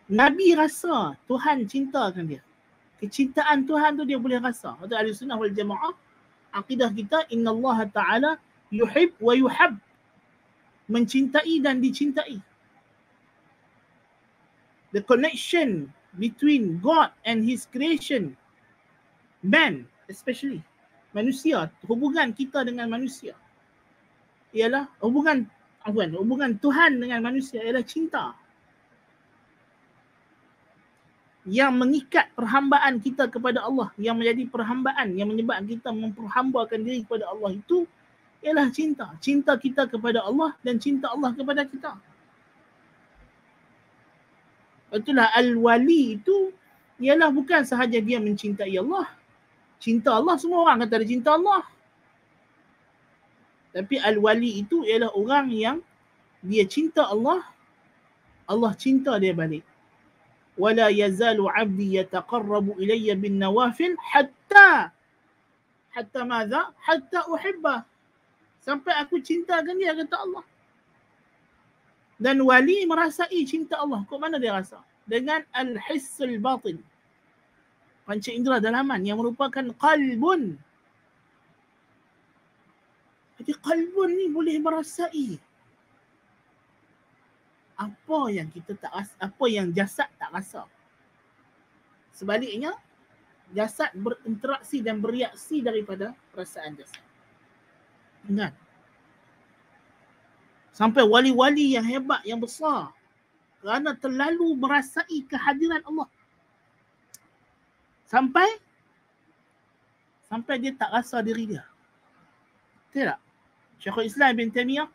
Nabi rasa Tuhan cintakan dia. Kecintaan Tuhan tu dia boleh rasa. Itu ahli sunnah wal jamaah. Akidah kita, Inna Allah Ta'ala yuhib wa yuhab. Mencintai dan dicintai. The connection between God and His creation, man especially, manusia, hubungan kita dengan manusia ialah hubungan Tuhan dengan manusia ialah cinta yang mengikat perhambaan kita kepada Allah, yang menjadi perhambaan yang menyebabkan kita memperhambakan diri kepada Allah itu ialah cinta. Cinta kita kepada Allah dan cinta Allah kepada kita. Itulah al-wali itu ialah bukan sahaja dia mencintai Allah. Cinta Allah, semua orang kata dia cinta Allah. Tapi al-wali itu ialah orang yang dia cinta Allah, Allah cinta dia balik. Wala yazalu 'abdi yataqarrabu ilayya bin nawafil hatta madza? Hatta uhibba. Sampai aku cintakan dia, kata Allah. Dan wali merasai cinta Allah. Kok mana dia rasa? Dengan al-hissul batin. Panca indera dalaman yang merupakan qalbun. Jadi qalbun ni boleh merasai apa yang kita tak rasa, apa yang jasad tak rasa. Sebaliknya, jasad berinteraksi dan bereaksi daripada perasaan jasad. Ingat. Sampai wali-wali yang hebat, yang besar, kerana terlalu merasai kehadiran Allah. Sampai dia tak rasa diri dia. Betul tak? Syekhul Islam Ibn Taymiyah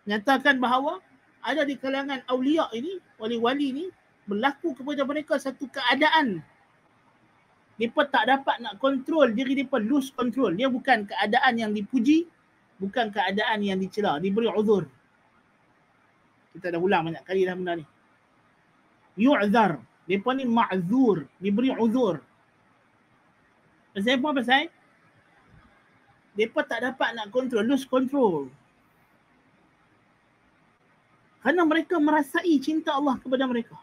nyatakan bahawa ada di kalangan awliya ini, wali-wali ni, berlaku kepada mereka satu keadaan. Mereka tak dapat nak kontrol diri mereka, lose control. Dia bukan keadaan yang dipuji, bukan keadaan yang dicela, diberi uzur. Kita dah ulang banyak kali dah benda ni. Yu'zar. Mereka ni ma'zur, diberi uzur. Pasal apa? Pasal mereka tak dapat nak kontrol, lose control. Kerana mereka merasai cinta Allah kepada mereka.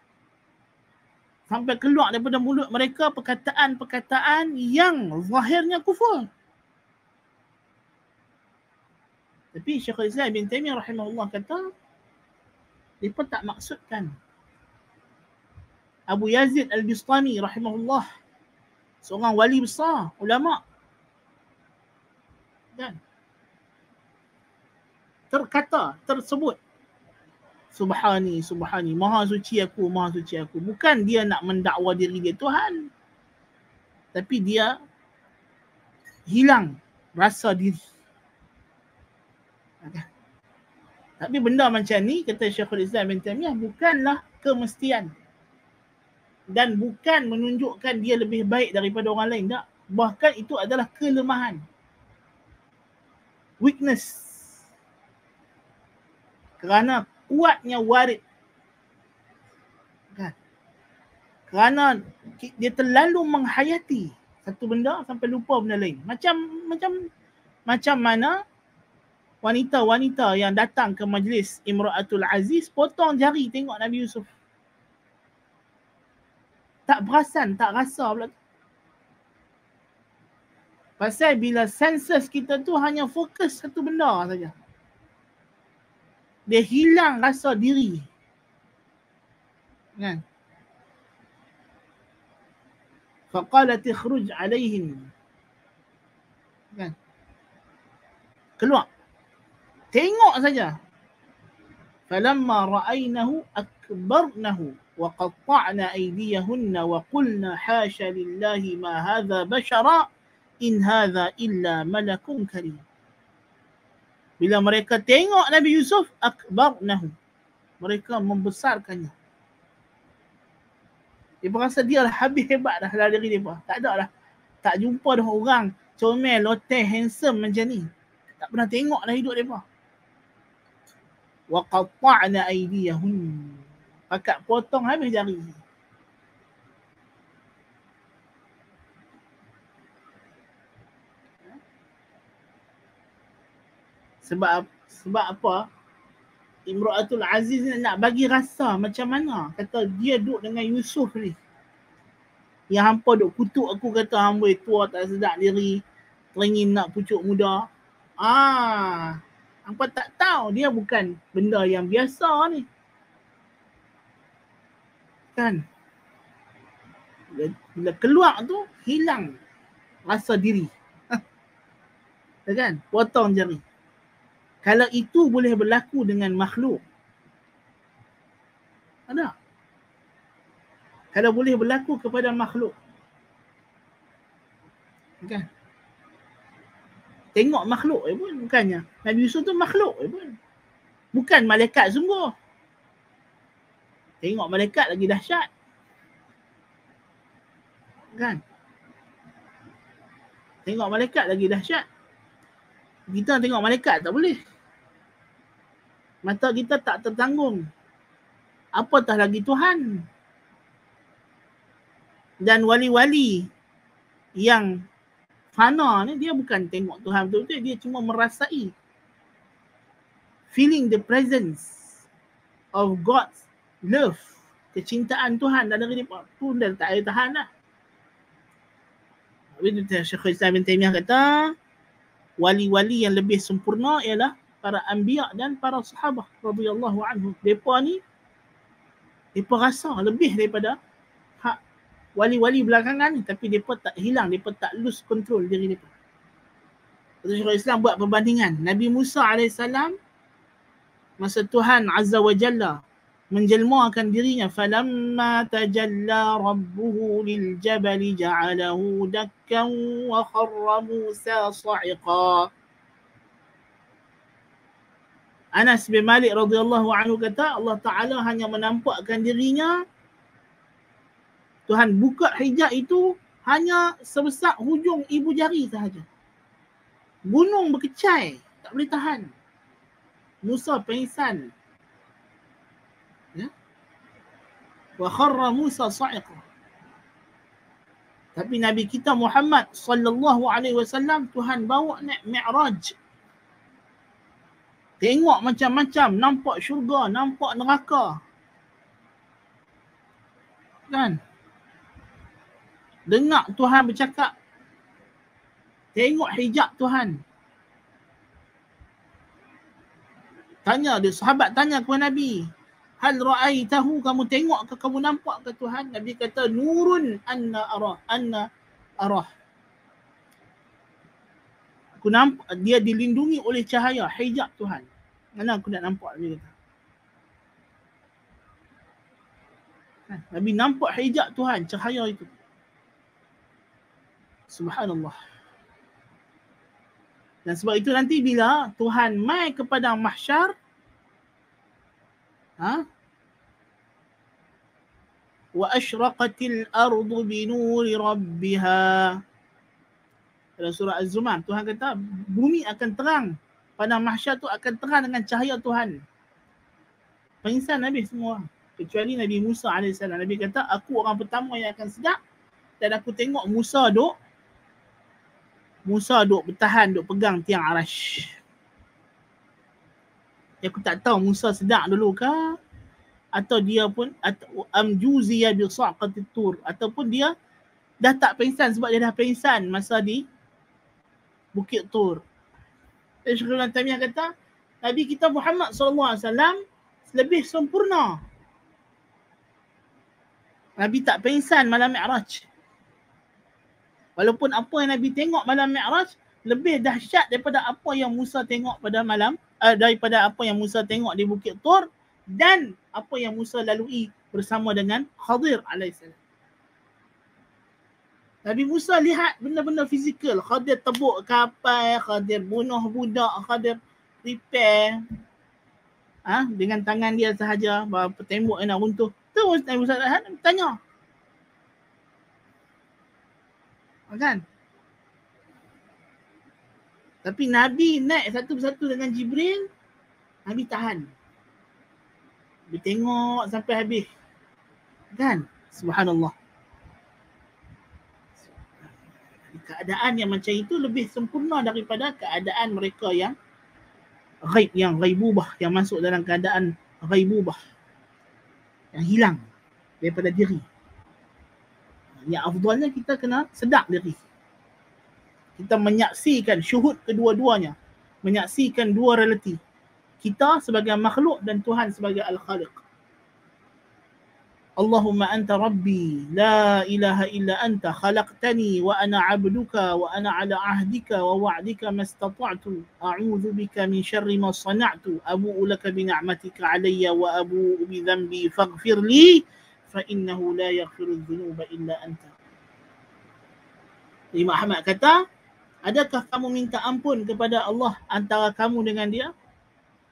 Sampai keluar daripada mulut mereka perkataan-perkataan yang zahirnya kufur. Tapi Syekhul Islam Ibn Taymiyah rahimahullah kata, mereka tak maksudkan Abu Yazid Al-Bistami rahimahullah, seorang wali besar, ulama. Dan tersebut, Subhani, maha suci aku. Bukan dia nak mendakwa diri dia Tuhan, tapi dia hilang rasa diri. Okay. Tapi benda macam ni, kata Syekhul Islam Ibn Taimiyah, bukanlah kemestian. Dan bukan menunjukkan dia lebih baik daripada orang lain. Tak. Bahkan itu adalah kelemahan. Weakness. Kerana kuatnya warid. Kan? Kerana dia terlalu menghayati satu benda sampai lupa benda lain. Macam mana wanita-wanita yang datang ke majlis Imra'atul Aziz potong jari tengok Nabi Yusuf. Tak perasan, tak rasa pula. Pasal bila senses kita tu hanya fokus satu benda saja. Dia hilang rasa diri. Kan? Faqalat ikhruj alaihim. Kan? Keluar. Tengok saja. Falamma ra'aynahu akbarnahu wa qatta'na aydiyahunna wa qulna hasha lillahi ma hadha bashara in hadha illa malakun karim. Bila mereka tengok Nabi Yusuf, akbarnahu. Mereka membesarkannya. Dia berasa dia lah habis hebat dah dalam diri dia. Tak ada lah. Tak jumpa dah orang comel, loteh, handsome macam ni. Tak pernah tengok dah hidup dia. Wa qatta'na aydiyahun. Pakat potong habis jari. Sebab apa? Imra'atul Aziz ni nak bagi rasa macam mana kata dia duduk dengan Yusuf ni. Yang hampa duk kutuk aku kata hamba tua tak sedar diri, teringin nak pucuk muda. Hampa tak tahu dia bukan benda yang biasa ni. Kan? Bila keluar tu hilang rasa diri. Kan? Potong jari. Kalau itu boleh berlaku dengan makhluk. Ada. Kalau boleh berlaku kepada makhluk. Kan? Tengok makhluk pun bukannya. Nabi Yusuf tu makhluk pun. Bukan malaikat sungguh. Tengok malaikat lagi dahsyat. Kan? Tengok malaikat lagi dahsyat. Kita tengok malaikat tak boleh. Mata kita tak tertanggung. Apatah lagi Tuhan. Dan wali-wali yang fana ni, dia bukan tengok Tuhan betul-betul. Dia cuma merasai. Feeling the presence of God's love. Kecintaan Tuhan dalam diri dia pun dah tak ada tahan lah. Syekhul Islam Ibn Taimiyah kata, wali-wali yang lebih sempurna ialah para anbiya dan para sahabat radhiyallahu anhum. Depa ni depa rasa lebih daripada hak wali-wali belakangan ni, tapi depa tak hilang, depa tak lose control diri depa. Syekhul Islam buat perbandingan. Nabi Musa AS masa Tuhan Azza wa Jalla menjelmakan dirinya, falamma tajalla rabbuhu lil jabali ja'alahu dakkan wa kharra Musa sa'iqa. Anas bin Malik radhiyallahu anhu kata, Allah Ta'ala hanya menampakkan dirinya, Tuhan buka hijab itu hanya sebesar hujung ibu jari sahaja. Gunung berkecai, tak boleh tahan. Musa pingsan. Ya? Wa kharra Musa sa'iqa. Tapi Nabi kita Muhammad sallallahu alaihi wasallam, Tuhan bawa naik Mi'raj. Tengok macam-macam, nampak syurga, nampak neraka. Kan? Dengar Tuhan bercakap. Tengok hijab Tuhan. Tanya dia, sahabat tanya kepada Nabi, Hal ra'aitahu, kamu tengok ke, kamu nampak ke Tuhan? Nabi kata nurun anna arah. Aku nampak dia dilindungi oleh cahaya, hijab Tuhan. Mana aku nak nampak, dia kata. Nabi nampak hijab Tuhan, cahaya itu. Subhanallah. Dan sebab itu nanti bila Tuhan mai ke padang mahsyar, wa asyraqatil ardu binuri rabbiha. Dalam surah Az-Zumar, Tuhan kata bumi akan terang. Padang mahsyar tu akan terang dengan cahaya Tuhan. Pengsan Nabi semua. Kecuali Nabi Musa AS. Nabi kata, aku orang pertama yang akan sedap. Dan aku tengok Musa duk bertahan, duk pegang tiang arash. Aku tak tahu Musa sedap dulu ke, atau dia pun amjuziya bi sa'qatit tur, ataupun dia dah tak pengsan sebab dia dah pengsan masa di Bukit Tur. Syekh Ibn Taimiyah kata, Nabi kita Muhammad SAW lebih sempurna. Nabi tak pengsan malam Mi'raj. Walaupun apa yang Nabi tengok malam Mi'raj lebih dahsyat daripada apa yang Musa tengok pada daripada apa yang Musa tengok di Bukit Tur dan apa yang Musa lalui bersama dengan Khadir alaihissalam. Nabi Musa lihat benda-benda fizikal. Khadir tebuk kapal, Khadir bunuh budak, Khadir repair dengan tangan dia sahaja, tembok yang nak runtuh. Terus Nabi Musa tanya. Kan? Tapi Nabi naik satu persatu dengan Jibril, Nabi tahan. Nabi tengok sampai habis. Kan? Subhanallah. Keadaan yang macam itu lebih sempurna daripada keadaan mereka yang ghaib, yang ghaibubah, yang masuk dalam keadaan ghaibubah, yang hilang daripada diri. Yang afdalnya kita kena sedar diri. Kita menyaksikan syuhud kedua-duanya, menyaksikan dua realiti. Kita sebagai makhluk dan Tuhan sebagai Al-Khaliq. Allahumma anta rabbi la ilaha illa anta khalaqtani wa ana abduka wa ana ala ahdika wa wa'dika mastata'tu a'udzu bika min syarri ma sana'tu abu'u laka bi ni'matika alayya wa abu'u bi dhanbi faghfir li fa innahu la yaghfiru dhunuba illa anta. Imam Ahmad kata, adakah kamu minta ampun kepada Allah antara kamu dengan dia?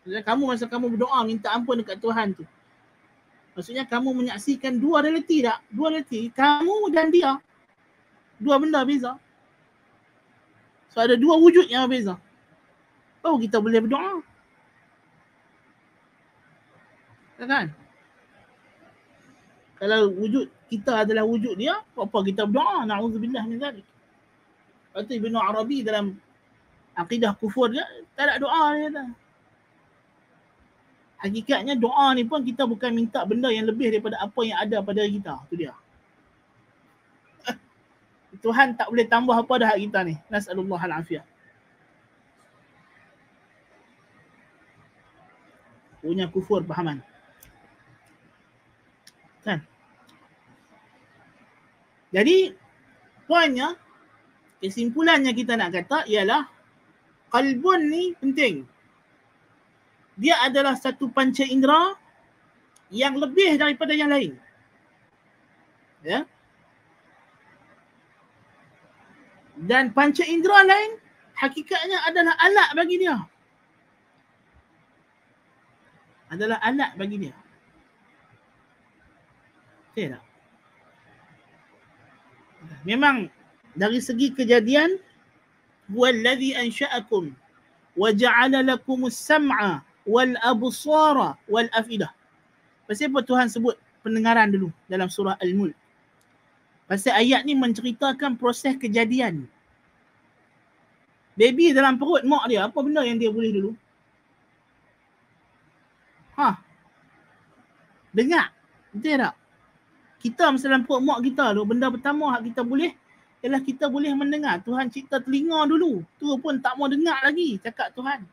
Kamu masa kamu berdoa minta ampun dekat Tuhan tu, maksudnya kamu menyaksikan dua realiti tak? Dua realiti, kamu dan dia. Dua benda beza. So ada dua wujud yang berbeza. Baru kita boleh berdoa. Kan? Kalau wujud kita adalah wujud dia, apa kita berdoa? Na'udzubillah min zalik. Lepas tu Ibn Arabi dalam akidah kufur dia, tak ada doa dia kata. Hakikatnya doa ni pun kita bukan minta benda yang lebih daripada apa yang ada pada kita. Itu dia. Tuhan tak boleh tambah apa dah kita ni. Nas'alullah al-afiyah. Punya kufur pahaman. Kan? Jadi, poinnya, kesimpulannya kita nak kata ialah qalbun ni penting. Dia adalah satu panca indera yang lebih daripada yang lain. Ya. Dan panca indera lain hakikatnya adalah alat bagi dia. Adalah alat bagi dia. Betul tak? Memang dari segi kejadian, huwallazi ansha'akum wa ja'ala lakumus sam'a wal absara wal afidah. Pasal apa Tuhan sebut pendengaran dulu dalam surah Al-Mulk? Pasal ayat ni menceritakan proses kejadian. Baby dalam perut mak dia, apa benda yang dia boleh dulu? Dengar. Betul tak? Kita masa dalam perut mak kita tu, benda pertama yang kita boleh ialah kita boleh mendengar. Tuhan cipta telinga dulu. Tu pun tak mau dengar lagi cakap Tuhan.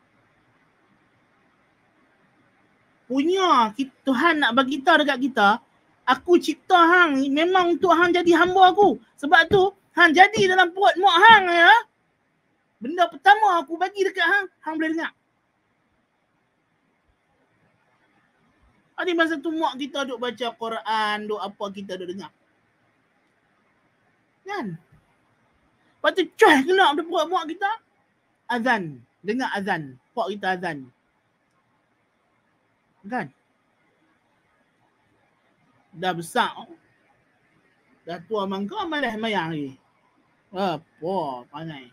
punya Tuhan nak bagi tahu dekat kita, aku cipta hang memang untuk hang jadi hamba aku. Sebab tu hang jadi dalam perut mak hang ya. Benda pertama aku bagi dekat hang boleh dengar. Ada masa tu mak kita duk baca Quran, duk apa kita duk dengar. Kan? Lepas tu cuah keluar dari perut mak kita, azan. Dengar azan. Pak kita azan. Kan? Dah besar. Dah tua mangka malah mayang lagi. Apa pandai.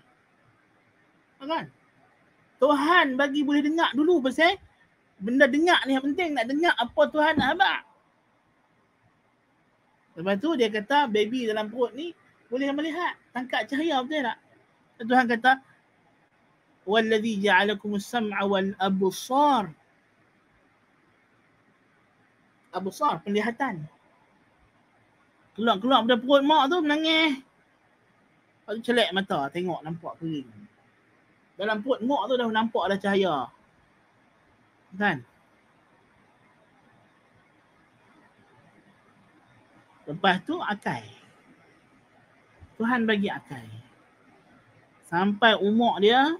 Kan? Tuhan bagi boleh dengar dulu pasal benda dengar ni yang penting. Nak dengar apa Tuhan nak abang. Lepas tu dia kata baby dalam perut ni boleh melihat, tangkap cahaya, betul tak? Tuhan kata wallazi ja'alakumus sam'a wal absar. Absar penglihatan. Keluar pada perut mak tu menangis. Lepas tu celak mata tengok nampak kering. Dalam perut mak tu dah nampak ada cahaya. Kan? Lepas tu akal. Tuhan bagi akal. Sampai umur dia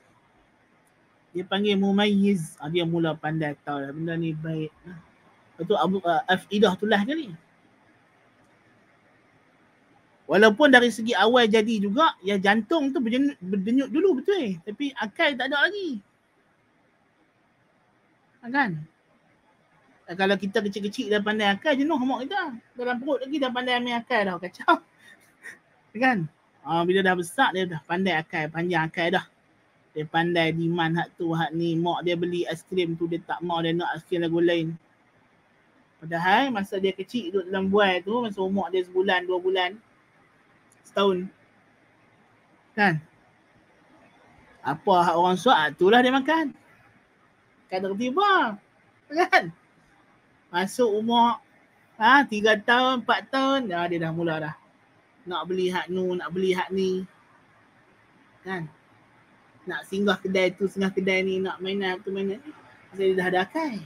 panggil mumayyiz. Dia mula pandai tahu benda ni baik. Lepas tu Afidah tulah ke ni. Walaupun dari segi awal jadi juga, ya jantung tu berdenyut dulu betul. Tapi akal tak ada lagi. Kan? Kalau kita kecil-kecil dah pandai akal, jenuh mak kita. Dalam perut lagi dah pandai ambil akal dah. Kacau. Kan? Bila dah besar, dia dah pandai akal. Panjang akal dah. Dia pandai demand hak tu, hak ni. Mak dia beli aiskrim tu, dia tak mau, dia nak aiskrim lagu lain. Padahal masa dia kecil duduk dalam buai tu, masa umur dia sebulan, 2 bulan, setahun. Kan? Apa hak orang suat, itulah dia makan. Kan tertiba. Kan? Masuk umur 3 tahun, 4 tahun, dia dah mula dah. Nak beli hak nu, nak beli hak ni. Kan? Nak singgah kedai tu, singgah kedai ni, nak mainan tu, mainan ni. Pasal dia dah ada akal.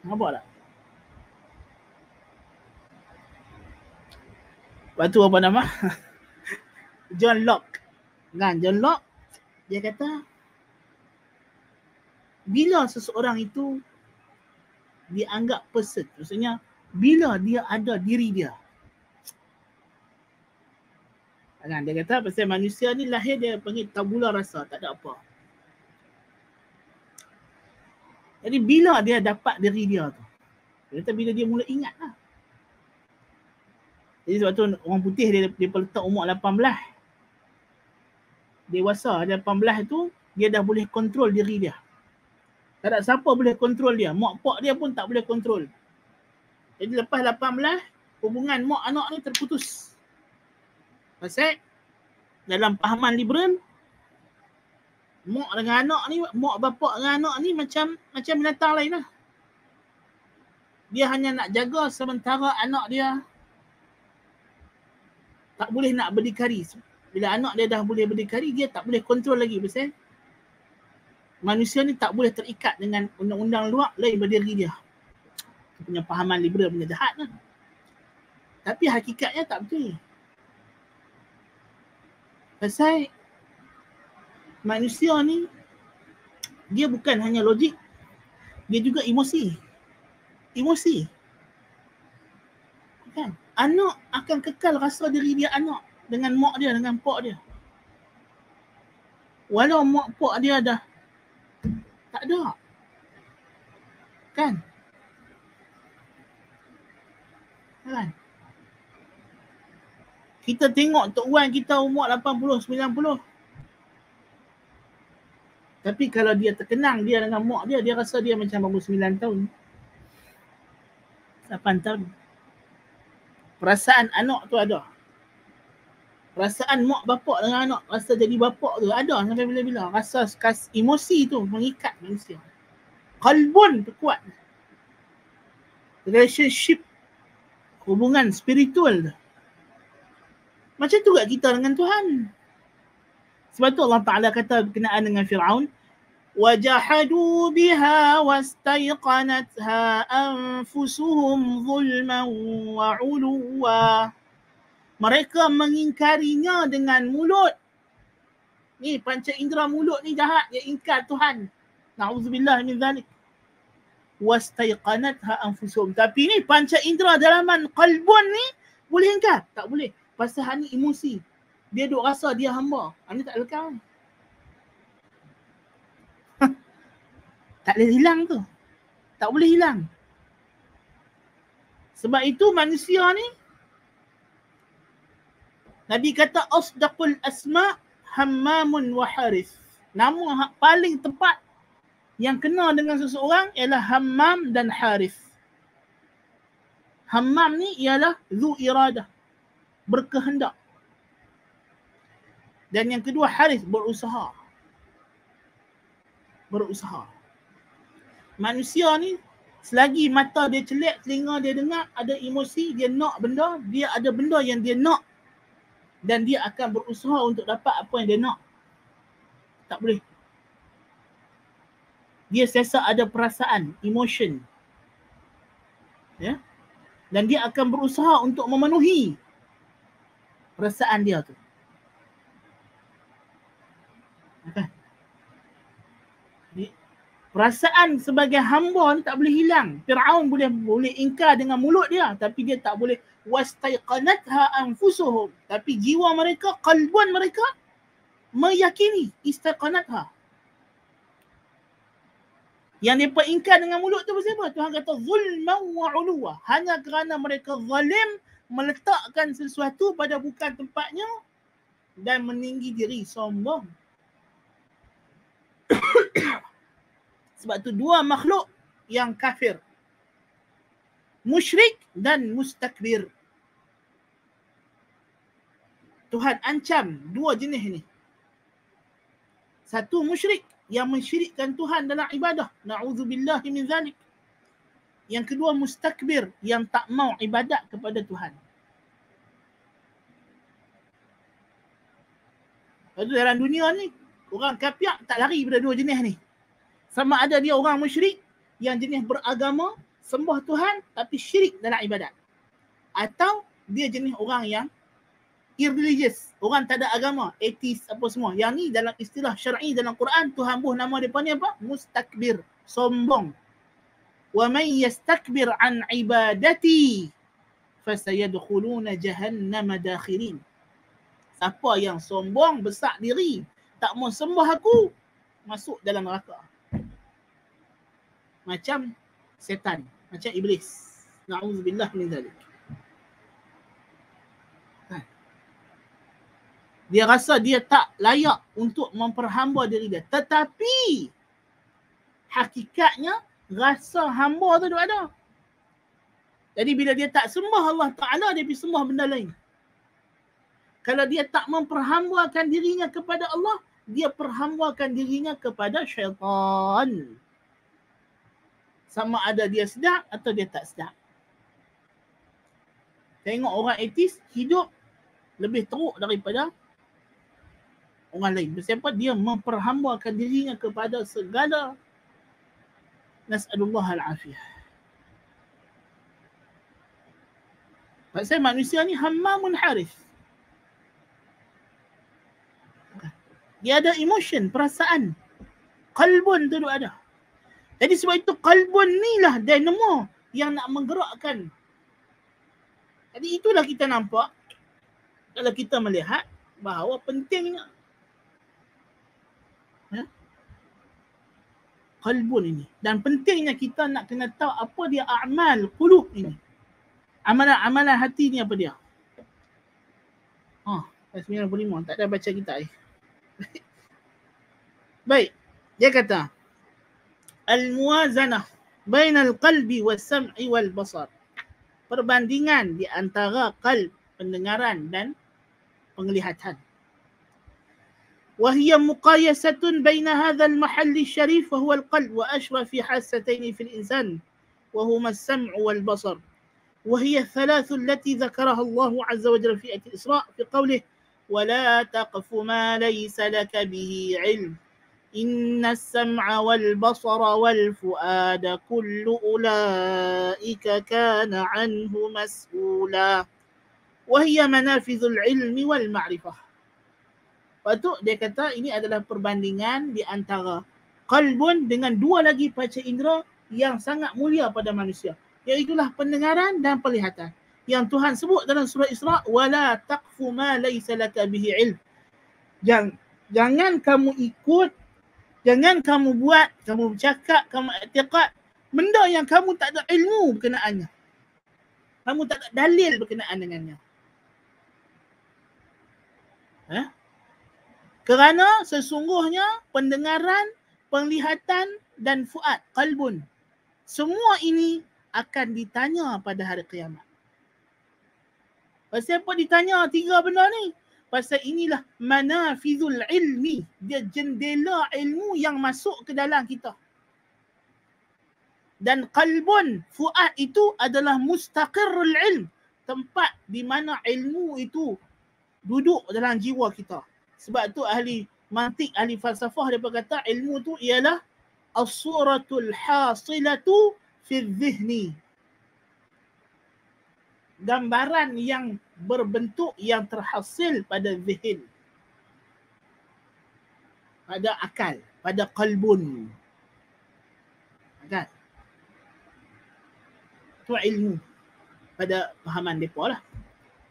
Nampak tak? Lepas tu apa nama? John Locke. Kan? John Locke, dia kata, bila seseorang itu dianggap person, maksudnya bila dia ada diri dia. Kan? Dia kata pasal manusia ni lahir dia panggil tabula rasa, tak ada apa. Jadi bila dia dapat diri dia tu, dia kata bila dia mula ingat lah. Jadi sebab tu orang putih dia letak umur 18. Dewasa dia 18 tu, dia dah boleh kontrol diri dia. Tak ada siapa boleh kontrol dia. Mak pak dia pun tak boleh kontrol. Jadi lepas 18, hubungan mak anak ni terputus. Pasal dalam pahaman liberal, mak dengan anak ni, mak bapak dengan anak ni macam binatang lain lah. Dia hanya nak jaga sementara anak dia tak boleh nak berdikari. Bila anak dia dah boleh berdikari, dia tak boleh kontrol lagi. Pasal manusia ni tak boleh terikat dengan undang-undang luar lain berdiri dia. Dia punya pahaman liberal punya jahat lah. Tapi hakikatnya tak betul. Pasal manusia ni, dia bukan hanya logik, dia juga emosi. Emosi. Kan? Anak akan kekal rasa diri dia anak dengan mak dia, dengan pak dia. Walau mak pak dia dah tak ada. Kan? Kan? Kita tengok Tok Wan kita umur 80, 90. Tapi kalau dia terkenang dia dengan mak dia, dia rasa dia macam baru 9 tahun. 8 tahun. Perasaan anak tu ada. Perasaan mak bapak dengan anak rasa jadi bapak tu ada sampai bila-bila. Rasa emosi tu mengikat manusia. Qalbun tu kuat. Relationship, hubungan spiritual tu. Macam tu juga kita dengan Tuhan. Sebab tu Allah Ta'ala kata berkenaan dengan Fir'aun, وجحدوا بها واستيقنتها أنفسهم ظلما وعلوا. Mereka mengingkarinya dengan mulut. Ni panca indera mulut ni jahat, dia ingkar Tuhan. Na'udzubillah min zalik. Wastaiqanatha anfusuhum. Tapi ni panca indera dalaman qalbun ni boleh ingkar? Tak boleh. Pasal ni emosi. Dia duk rasa dia hamba. Ini tak lekang. Tak boleh hilang tu. Tak boleh hilang. Sebab itu manusia ni, Nabi kata asdaqul asma' hammamun wa harith. Nama paling tepat yang kena dengan seseorang ialah hammam dan harith. Hammam ni ialah zu iradah, berkehendak. Dan yang kedua harith, berusaha. Berusaha. Manusia ni selagi mata dia celik, telinga dia dengar, ada emosi, dia nak benda, dia ada benda yang dia nak dan dia akan berusaha untuk dapat apa yang dia nak. Tak boleh. Dia sentiasa ada perasaan, emotion. Ya? Dan dia akan berusaha untuk memenuhi perasaan dia tu. Okay. Perasaan sebagai hamba ni tak boleh hilang. Fir'aun boleh ingkar dengan mulut dia, tapi dia tak boleh. Wastaiqanatha anfusuhum. Tapi jiwa mereka, qalbun mereka meyakini. Istaiqanatha. Yang mereka ingkar dengan mulut tu pasal apa? Tuhan kata zulman wa uluwa. Hanya kerana mereka zalim, meletakkan sesuatu pada bukan tempatnya dan meninggi diri, sombong. Sebab tu dua makhluk yang kafir. Musyrik dan mustakbir. Tuhan ancam dua jenis ni. Satu musyrik yang mensyirikkan Tuhan dalam ibadah. Na'udzubillahi min zalik. Yang kedua mustakbir yang tak mau ibadat kepada Tuhan. Lepas tu dalam dunia ni, orang kafir tak lari pada dua jenis ni. Sama ada dia orang musyrik yang jenis beragama, sembah Tuhan tapi syirik dalam ibadat. Atau dia jenis orang yang irreligious, orang tak ada agama, atheist apa semua. Yang ni dalam istilah syar'i dalam Quran, Tuhan buh nama dia ni apa? Mustakbir, sombong. Wa man yastakbir an ibadati fasayadkhuluna jahannama dakhirin. Siapa yang sombong, besar diri, tak mau sembah aku, masuk dalam neraka. Macam setan, macam iblis. Na'udzubillah min zalik. Dia rasa dia tak layak untuk memperhamba diri dia. Tetapi hakikatnya rasa hamba tu ada. Jadi bila dia tak sembah Allah Ta'ala, dia pergi sembah benda lain. Kalau dia tak memperhambakan dirinya kepada Allah, dia perhambakan dirinya kepada syaitan. Sama ada dia sedap atau dia tak sedap. Tengok orang etis hidup lebih teruk daripada orang lain. Sebab dia memperhambakan dirinya kepada segala. Nas'alullah al-afiyah. Pasal manusia ni hammamun harith. Dia ada emotion, perasaan. Qalbun tu ada. Jadi sebab itu qalbun ni lah dinamo yang nak menggerakkan. Jadi itulah kita nampak kalau kita melihat bahawa pentingnya qalbun ini. Dan pentingnya kita nak kena tahu apa dia a'mal qulub ini. Amalan-amalan hati ni apa dia? 95, tak ada baca kitab ni. Baik, dia kata al-muwazanah bainal qalbi was-sam'i wal-basar. Perbandingan di antara qalb, pendengaran dan penglihatan. وهي مقايسة بين هذا المحل الشريف وهو القلب وأشرف حاستين في الإنسان وهما السمع والبصر وهي الثلاث التي ذكرها الله عز وجل في آية الإسراء في قوله ولا تقف ما ليس لك به علم Inna as-sam'a wal basara wal fu'ada kullu ulaika kana anhu mas'ula. Wa hiya manafizul ilmi wal ma'rifah. Lepas tu dia kata ini adalah perbandingan di antara qalbun dengan dua lagi panca indera yang sangat mulia pada manusia, iaitulah pendengaran dan penglihatan. Yang Tuhan sebut dalam surah Isra, wala taqfu ma laysa laka bihi ilm. Jangan kamu ikut, jangan kamu buat, kamu bercakap, kamu i'tiqad benda yang kamu tak ada ilmu berkenaannya. Kamu tak ada dalil berkenaan dengannya. Kerana sesungguhnya pendengaran, penglihatan dan fuad, qalbun, semua ini akan ditanya pada hari kiamat. Pasal apa ditanya tiga benda ni? Pasal inilah manafizul ilmi. Dia jendela ilmu yang masuk ke dalam kita. Dan qalbun, fuad itu adalah mustaqirrul ilm. Tempat di mana ilmu itu duduk dalam jiwa kita. Sebab tu ahli mantik, ahli falsafah dia berkata ilmu tu ialah as-suratul hasilatu fi dhihni. Gambaran yang berbentuk yang terhasil pada zihin, pada akal, pada qalbun. Kan? Itu ilmu pada fahaman mereka lah.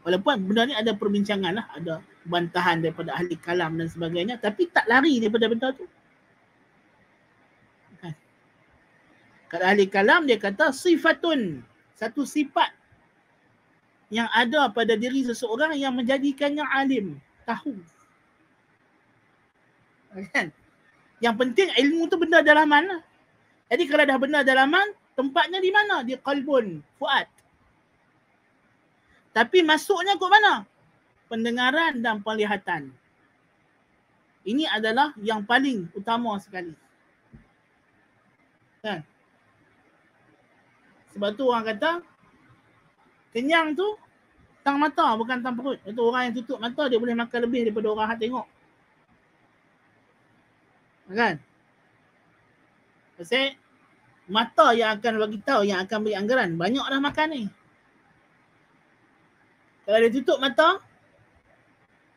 Walaupun benda ni ada perbincangan lah, ada bantahan daripada ahli kalam dan sebagainya, tapi tak lari daripada benda tu. Kan? Kalau ahli kalam dia kata sifatun, satu sifat yang ada pada diri seseorang yang menjadikannya alim, tahu. Kan? Yang penting ilmu tu benda dalaman lah. Jadi kalau dah benda dalaman, tempatnya di mana? Di qalbun, fuad. Tapi masuknya ke mana? Pendengaran dan penglihatan. Ini adalah yang paling utama sekali. Kan? Sebab tu orang kata kenyang tu tang mata bukan tang perut. Itu orang yang tutup mata dia boleh makan lebih daripada orang yang tengok. Kan? Pasal mata yang akan bagi tahu, yang akan beri anggaran. Banyak dah makan ni. Kalau dia tutup mata,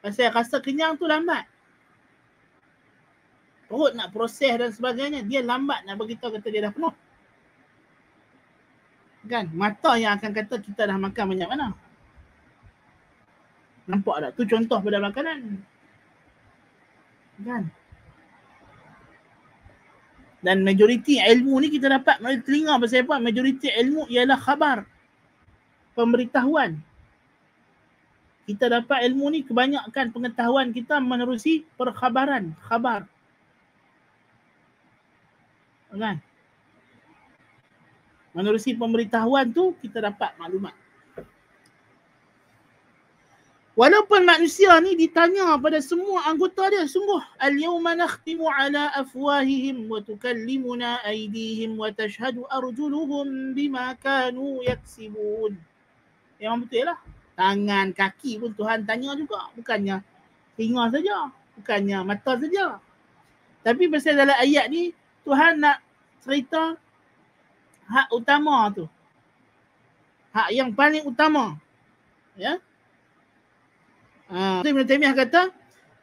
pasal rasa kenyang tu lambat. Perut nak proses dan sebagainya, dia lambat nak beritahu kata dia dah penuh. Kan? Mata yang akan kata kita dah makan banyak mana. Nampak tak? Tu contoh pada makanan. Kan? Dan majoriti ilmu ni kita dapat melalui telinga. Pasal apa? Majoriti ilmu ialah khabar. Pemberitahuan. Kita dapat ilmu ni, kebanyakan pengetahuan kita menerusi perkhabaran. Khabar. Kan? Menerusi pemberitahuan tu, kita dapat maklumat. Walaupun manusia ni ditanya pada semua anggota dia, sungguh al-yawma nakhtimu ala afwahihim wa tukallimuna aydihim wa tashhadu arjuluhum bima kanu yaksibun. Yang betul lah. Tangan, kaki pun Tuhan tanya juga. Bukannya telinga saja. Bukannya mata saja. Tapi pasal dalam ayat ni, Tuhan nak cerita hak utama tu. Hak yang paling utama. Ya. Ibn Taymiyah kata,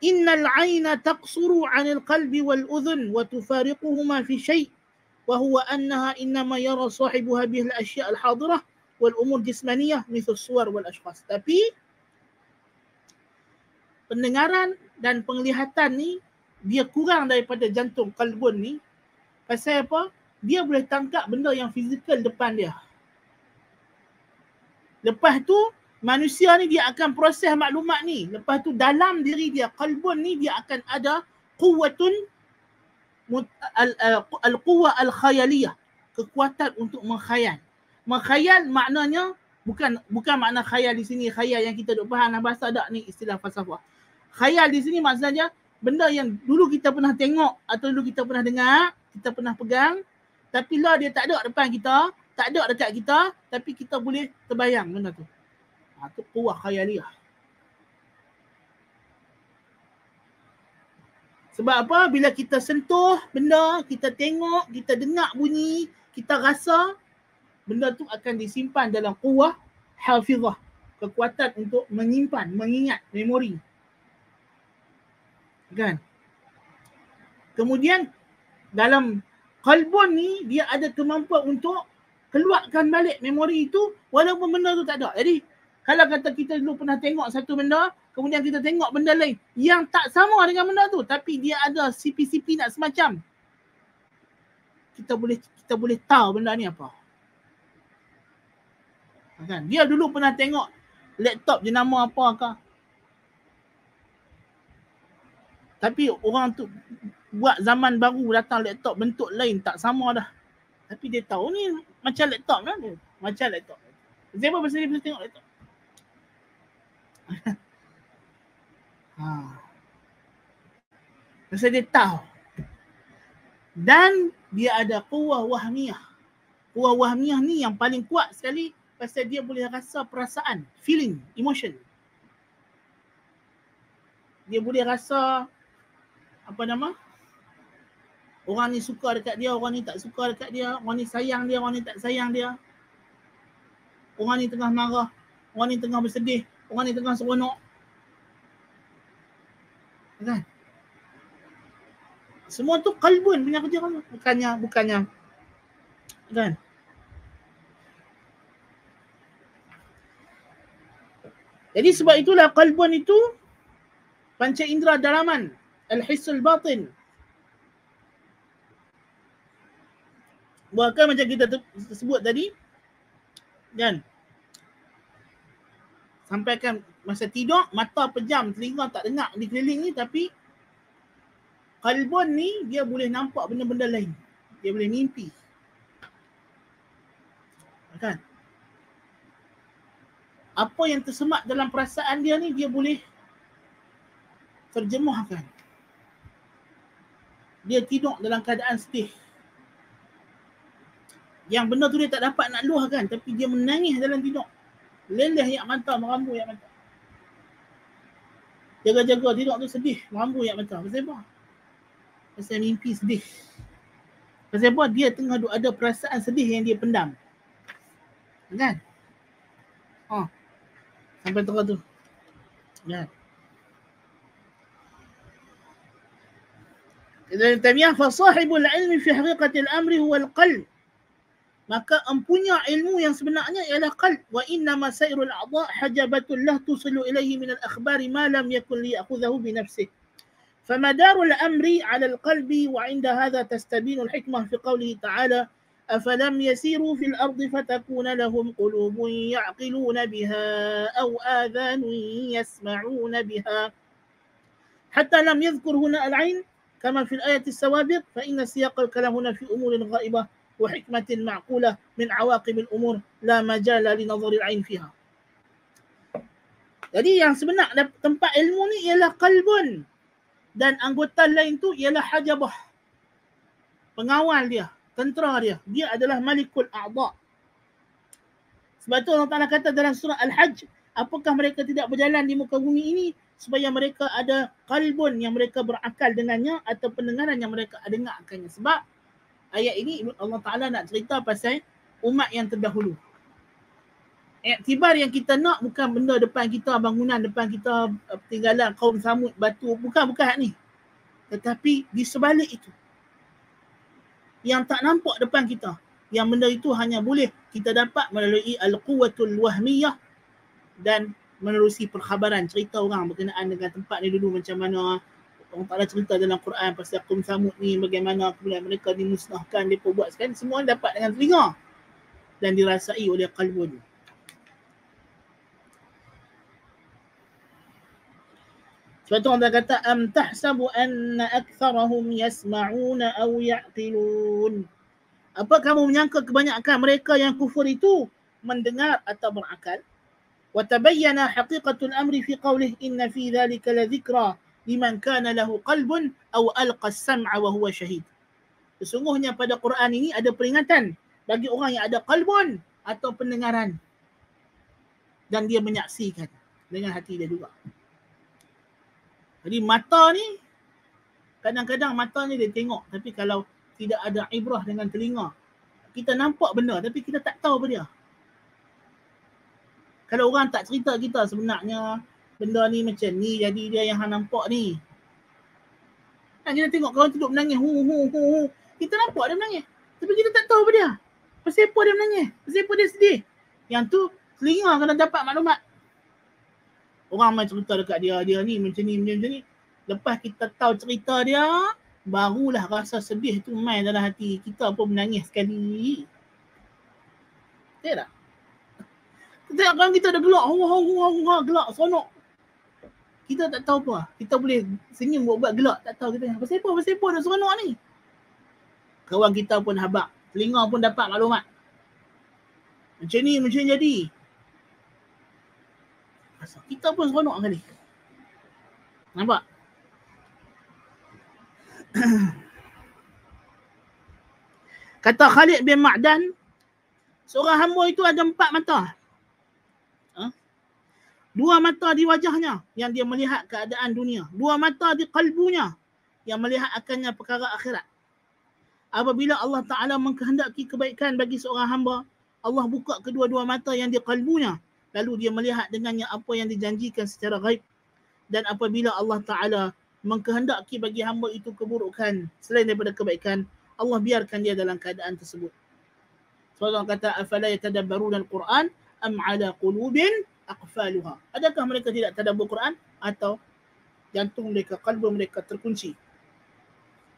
innal aina taqsuru 'anil qalbi wal udhun wa tufariquhuma fi syai' wa huwa annaha innama yara sahibuha bil asya' al hadirah wal umur jismaniyah mithlu suwar wal ashkhas. Tapi pendengaran dan penglihatan ni dia kurang daripada jantung qalbun ni. Pasal apa? Dia boleh tangkap benda yang fizikal depan dia. Lepas tu manusia ni dia akan proses maklumat ni. Lepas tu dalam diri dia, qalbun ni dia akan ada quwwatun al-quwwa al-khayaliyah. Kekuatan untuk mengkhayal. Mengkhayal maknanya bukan makna khayal di sini, khayal yang kita duk faham dalam bahasa tak ni istilah falsafah. Khayal di sini maksudnya benda yang dulu kita pernah tengok atau dulu kita pernah dengar, kita pernah pegang, tapi lah dia tak ada depan kita, tak ada dekat kita, tapi kita boleh terbayang benda tu. Itu quwwah khayaliyah. Sebab apa? Bila kita sentuh benda, kita tengok, kita dengar bunyi, kita rasa, benda tu akan disimpan dalam quwwah hafizah. Kekuatan untuk menyimpan, mengingat, memori. Kan? Kemudian dalam qalbun ni, dia ada kemampuan untuk keluarkan balik memori itu walaupun benda tu tak ada. Jadi kalau kata kita dulu pernah tengok satu benda, kemudian kita tengok benda lain yang tak sama dengan benda tu, tapi dia ada sipi-sipi nak semacam, kita boleh tahu benda ni apa. Kan? Dia dulu pernah tengok laptop jenama apakah, tapi orang tu buat zaman baru datang laptop bentuk lain, tak sama dah. Tapi dia tahu ni macam laptop lah dia. Macam laptop. Siapa pasal dia bisa tengok laptop? Pasal dia tahu. Dan dia ada quwwah wahmiyah. Quwwah wahmiyah ni yang paling kuat sekali pasal dia boleh rasa perasaan, feeling, emotion. Dia boleh rasa apa nama? Orang ni suka dekat dia, orang ni tak suka dekat dia, orang ni sayang dia, orang ni tak sayang dia. Orang ni tengah marah, orang ni tengah bersedih, orang ni tengah seronok. Kan? Semua tu qalbun punya kerja kan? Bukannya. Kan? Jadi sebab itulah qalbun itu panca indera dalaman, al-hissul batin. Bahkan macam kita sebut tadi, kan? Sampaikan masa tidur, mata pejam, telinga tak dengar di keliling ni, tapi qalbun ni dia boleh nampak benda-benda lain. Dia boleh mimpi. Kan? Apa yang tersemat dalam perasaan dia ni, dia boleh terjemahkan. Dia tidur dalam keadaan sedih. Yang benda tu dia tak dapat nak luahkan, tapi dia menangis dalam tidur. Leleh yak mata, merambu yak mata. Jaga-jaga tidur tu sedih, merambu yak mata. Pasal apa? Pasal mimpi sedih. Pasal apa? Dia tengah ada perasaan sedih yang dia pendam. Kan? Sampai tengah tu. Kan? Ibn Taymiyah, fasahibul ilmi fi haqiqatil amri huwal qalb. Maka empunya ilmu yang sebenarnya ialah qalb. Wa inna ma sairul a'dha' hajabatul lah tusilu ilaihi min al-akhbari ma lam yakun liya'khudhahu bi nafsihi. فمدار الأمر على القلب وعند هذا تستبين الحكمة في قوله تعالى أفلم يسيروا في الأرض فتكون لهم قلوب يعقلون بها أو آذان يسمعون بها حتى لم يذكر هنا العين كما في الآية السابقة فإن سياق الكلام هنا في أمور غائبة وحكمة معقولة من عواقب الأمور لا مجال لنظر العين فيها. Jadi yang sebenar tempat ilmu ni ialah qalbun, dan anggota lain tu ialah hajabah, pengawal dia, tentera dia. Dia adalah malikul a'dha'. Sebab tu Allah Ta'ala kata dalam surah Al-Hajj, apakah mereka tidak berjalan di muka bumi ini supaya mereka ada qalbun yang mereka berakal dengannya atau pendengaran yang mereka dengarkannya. Sebab ayat ini Allah Ta'ala nak cerita pasal umat yang terdahulu. Iktibar yang kita nak bukan benda depan kita, bangunan depan kita, peninggalan kaum Samud, batu, bukan ni. Tetapi di sebalik itu, yang tak nampak depan kita, yang benda itu hanya boleh kita dapat melalui al-quwwatul wahmiyah dan menerusi perkhabaran, cerita orang berkenaan dengan tempat ni dulu macam mana. Allah Ta'ala cerita dalam Quran pasal kaum Samud ni, bagaimana kemudian mereka dimusnahkan, mereka buat sekali, semua dapat dengan telinga dan dirasai oleh qalbun. Sebab tu Allah kata am tahsabu anna aktsarahum yasma'una aw ya'qilun. Apa kamu menyangka kebanyakan mereka yang kufur itu mendengar atau berakal? Wa tabayyana haqiqatul amri fi qawlihi inna fi dhalika la dhikra liman kana lahu qalbun aw alqa as-sam'a wa huwa shahid. Sesungguhnya pada Quran ini ada peringatan bagi orang yang ada qalbun atau pendengaran dan dia menyaksikan dengan hati dia juga. Jadi mata ni Kadang-kadang matanya dia tengok, tapi kalau tidak ada ibrah dengan telinga, kita nampak benda tapi kita tak tahu apa dia. Kalau orang tak cerita kita sebenarnya benda ni macam ni, jadi dia yang hang nampak ni. Kan kita tengok kawan duduk menangis, kita nampak dia menangis, tapi kita tak tahu apa dia. Pasal apa dia menangis? Pasal apa dia sedih? Yang tu telinga kena dapat maklumat. Orang main cerita dekat dia ni macam ni. Lepas kita tahu cerita dia, barulah rasa sedih tu main dalam hati. Kita pun menangis sekali. Betul tak? Kita kan kita dah gelak, gelak, seronok. Kita tak tahu apa. Kita boleh senyum buat gelak, tak tahu kita. Pasal apa dah seronok ni? Kawan kita pun habaq. Telinga pun dapat maklumat. Macam ni jadi. Kita pun seronok kali. Nampak? Kata Khalid bin Ma'dan, seorang hamba itu ada 4 mata. 2 mata di wajahnya yang dia melihat keadaan dunia. 2 mata di kalbunya yang melihat akannya perkara akhirat. Apabila Allah Ta'ala mengkehendaki kebaikan bagi seorang hamba, Allah buka kedua-dua mata yang di kalbunya. Lalu dia melihat dengannya apa yang dijanjikan secara gaib. Dan apabila Allah Ta'ala mengkehendaki bagi hamba itu keburukan selain daripada kebaikan, Allah biarkan dia dalam keadaan tersebut. Allah kata, afala yatadabbaruna al-Quran am ala qulubin aqfaluha. Adakah mereka tidak tadabbur Quran atau jantung mereka, kalbu mereka terkunci?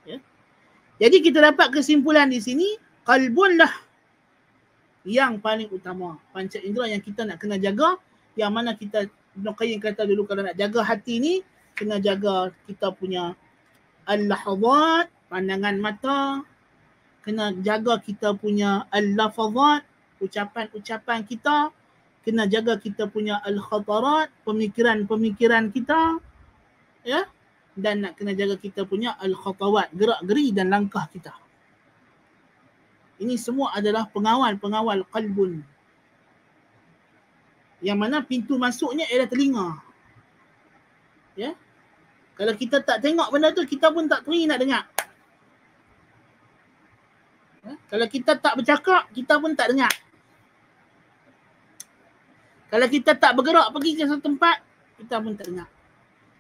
Ya. Jadi kita dapat kesimpulan di sini, kalbunlah yang paling utama. Panca indera yang kita nak kena jaga, yang mana kita, Ibn Qayyim kata dulu, kalau nak jaga hati ni, kena jaga kita punya al-lahazat, pandangan mata, kena jaga kita punya al-lafazat, ucapan-ucapan kita, kena jaga kita punya al-khatarat, pemikiran-pemikiran kita, ya, dan nak kena jaga kita punya al-khatawat, gerak-geri dan langkah kita. Ini semua adalah pengawal-pengawal qalbun. Yang mana pintu masuknya ialah telinga. Ya. Kalau kita tak tengok benda tu, kita pun tak teringin nak dengar. Ya. Kalau kita tak bercakap, kita pun tak dengar. Kalau kita tak bergerak pergi ke satu tempat, kita pun tak dengar.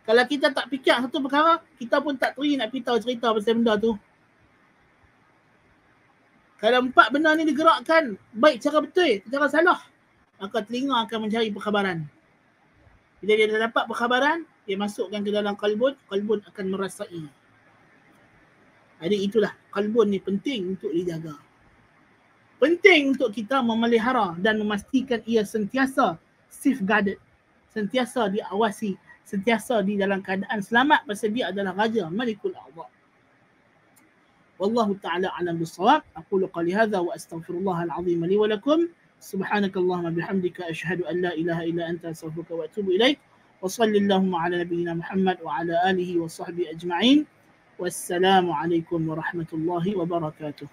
Kalau kita tak fikir satu perkara, kita pun tak teringin nak beritahu cerita pasal benda tu. Kalau 4 benda ni digerakkan baik cara betul, cara salah, maka telinga akan mencari perkhabaran. Bila dia dah dapat perkhabaran, dia masukkan ke dalam kalbun, kalbun akan merasai. Jadi itulah, kalbun ni penting untuk dijaga. Penting untuk kita memelihara dan memastikan ia sentiasa safeguarded, sentiasa diawasi, sentiasa di dalam keadaan selamat, pasal dia adalah Raja Malikul A'dha. Wallahu ta'ala a'lam bis-shawab. Aqulu qali hadza wa astaghfirullah al-'azim li wa lakum. Subhanakallahumma bihamdika asyhadu an la ilaha illa anta astaghfiruka wa atubu ilaik. Wa sallallahu ala nabiyyina Muhammad wa ala alihi wa sahbihi ajma'in. Wassalamu alaikum warahmatullahi wabarakatuh.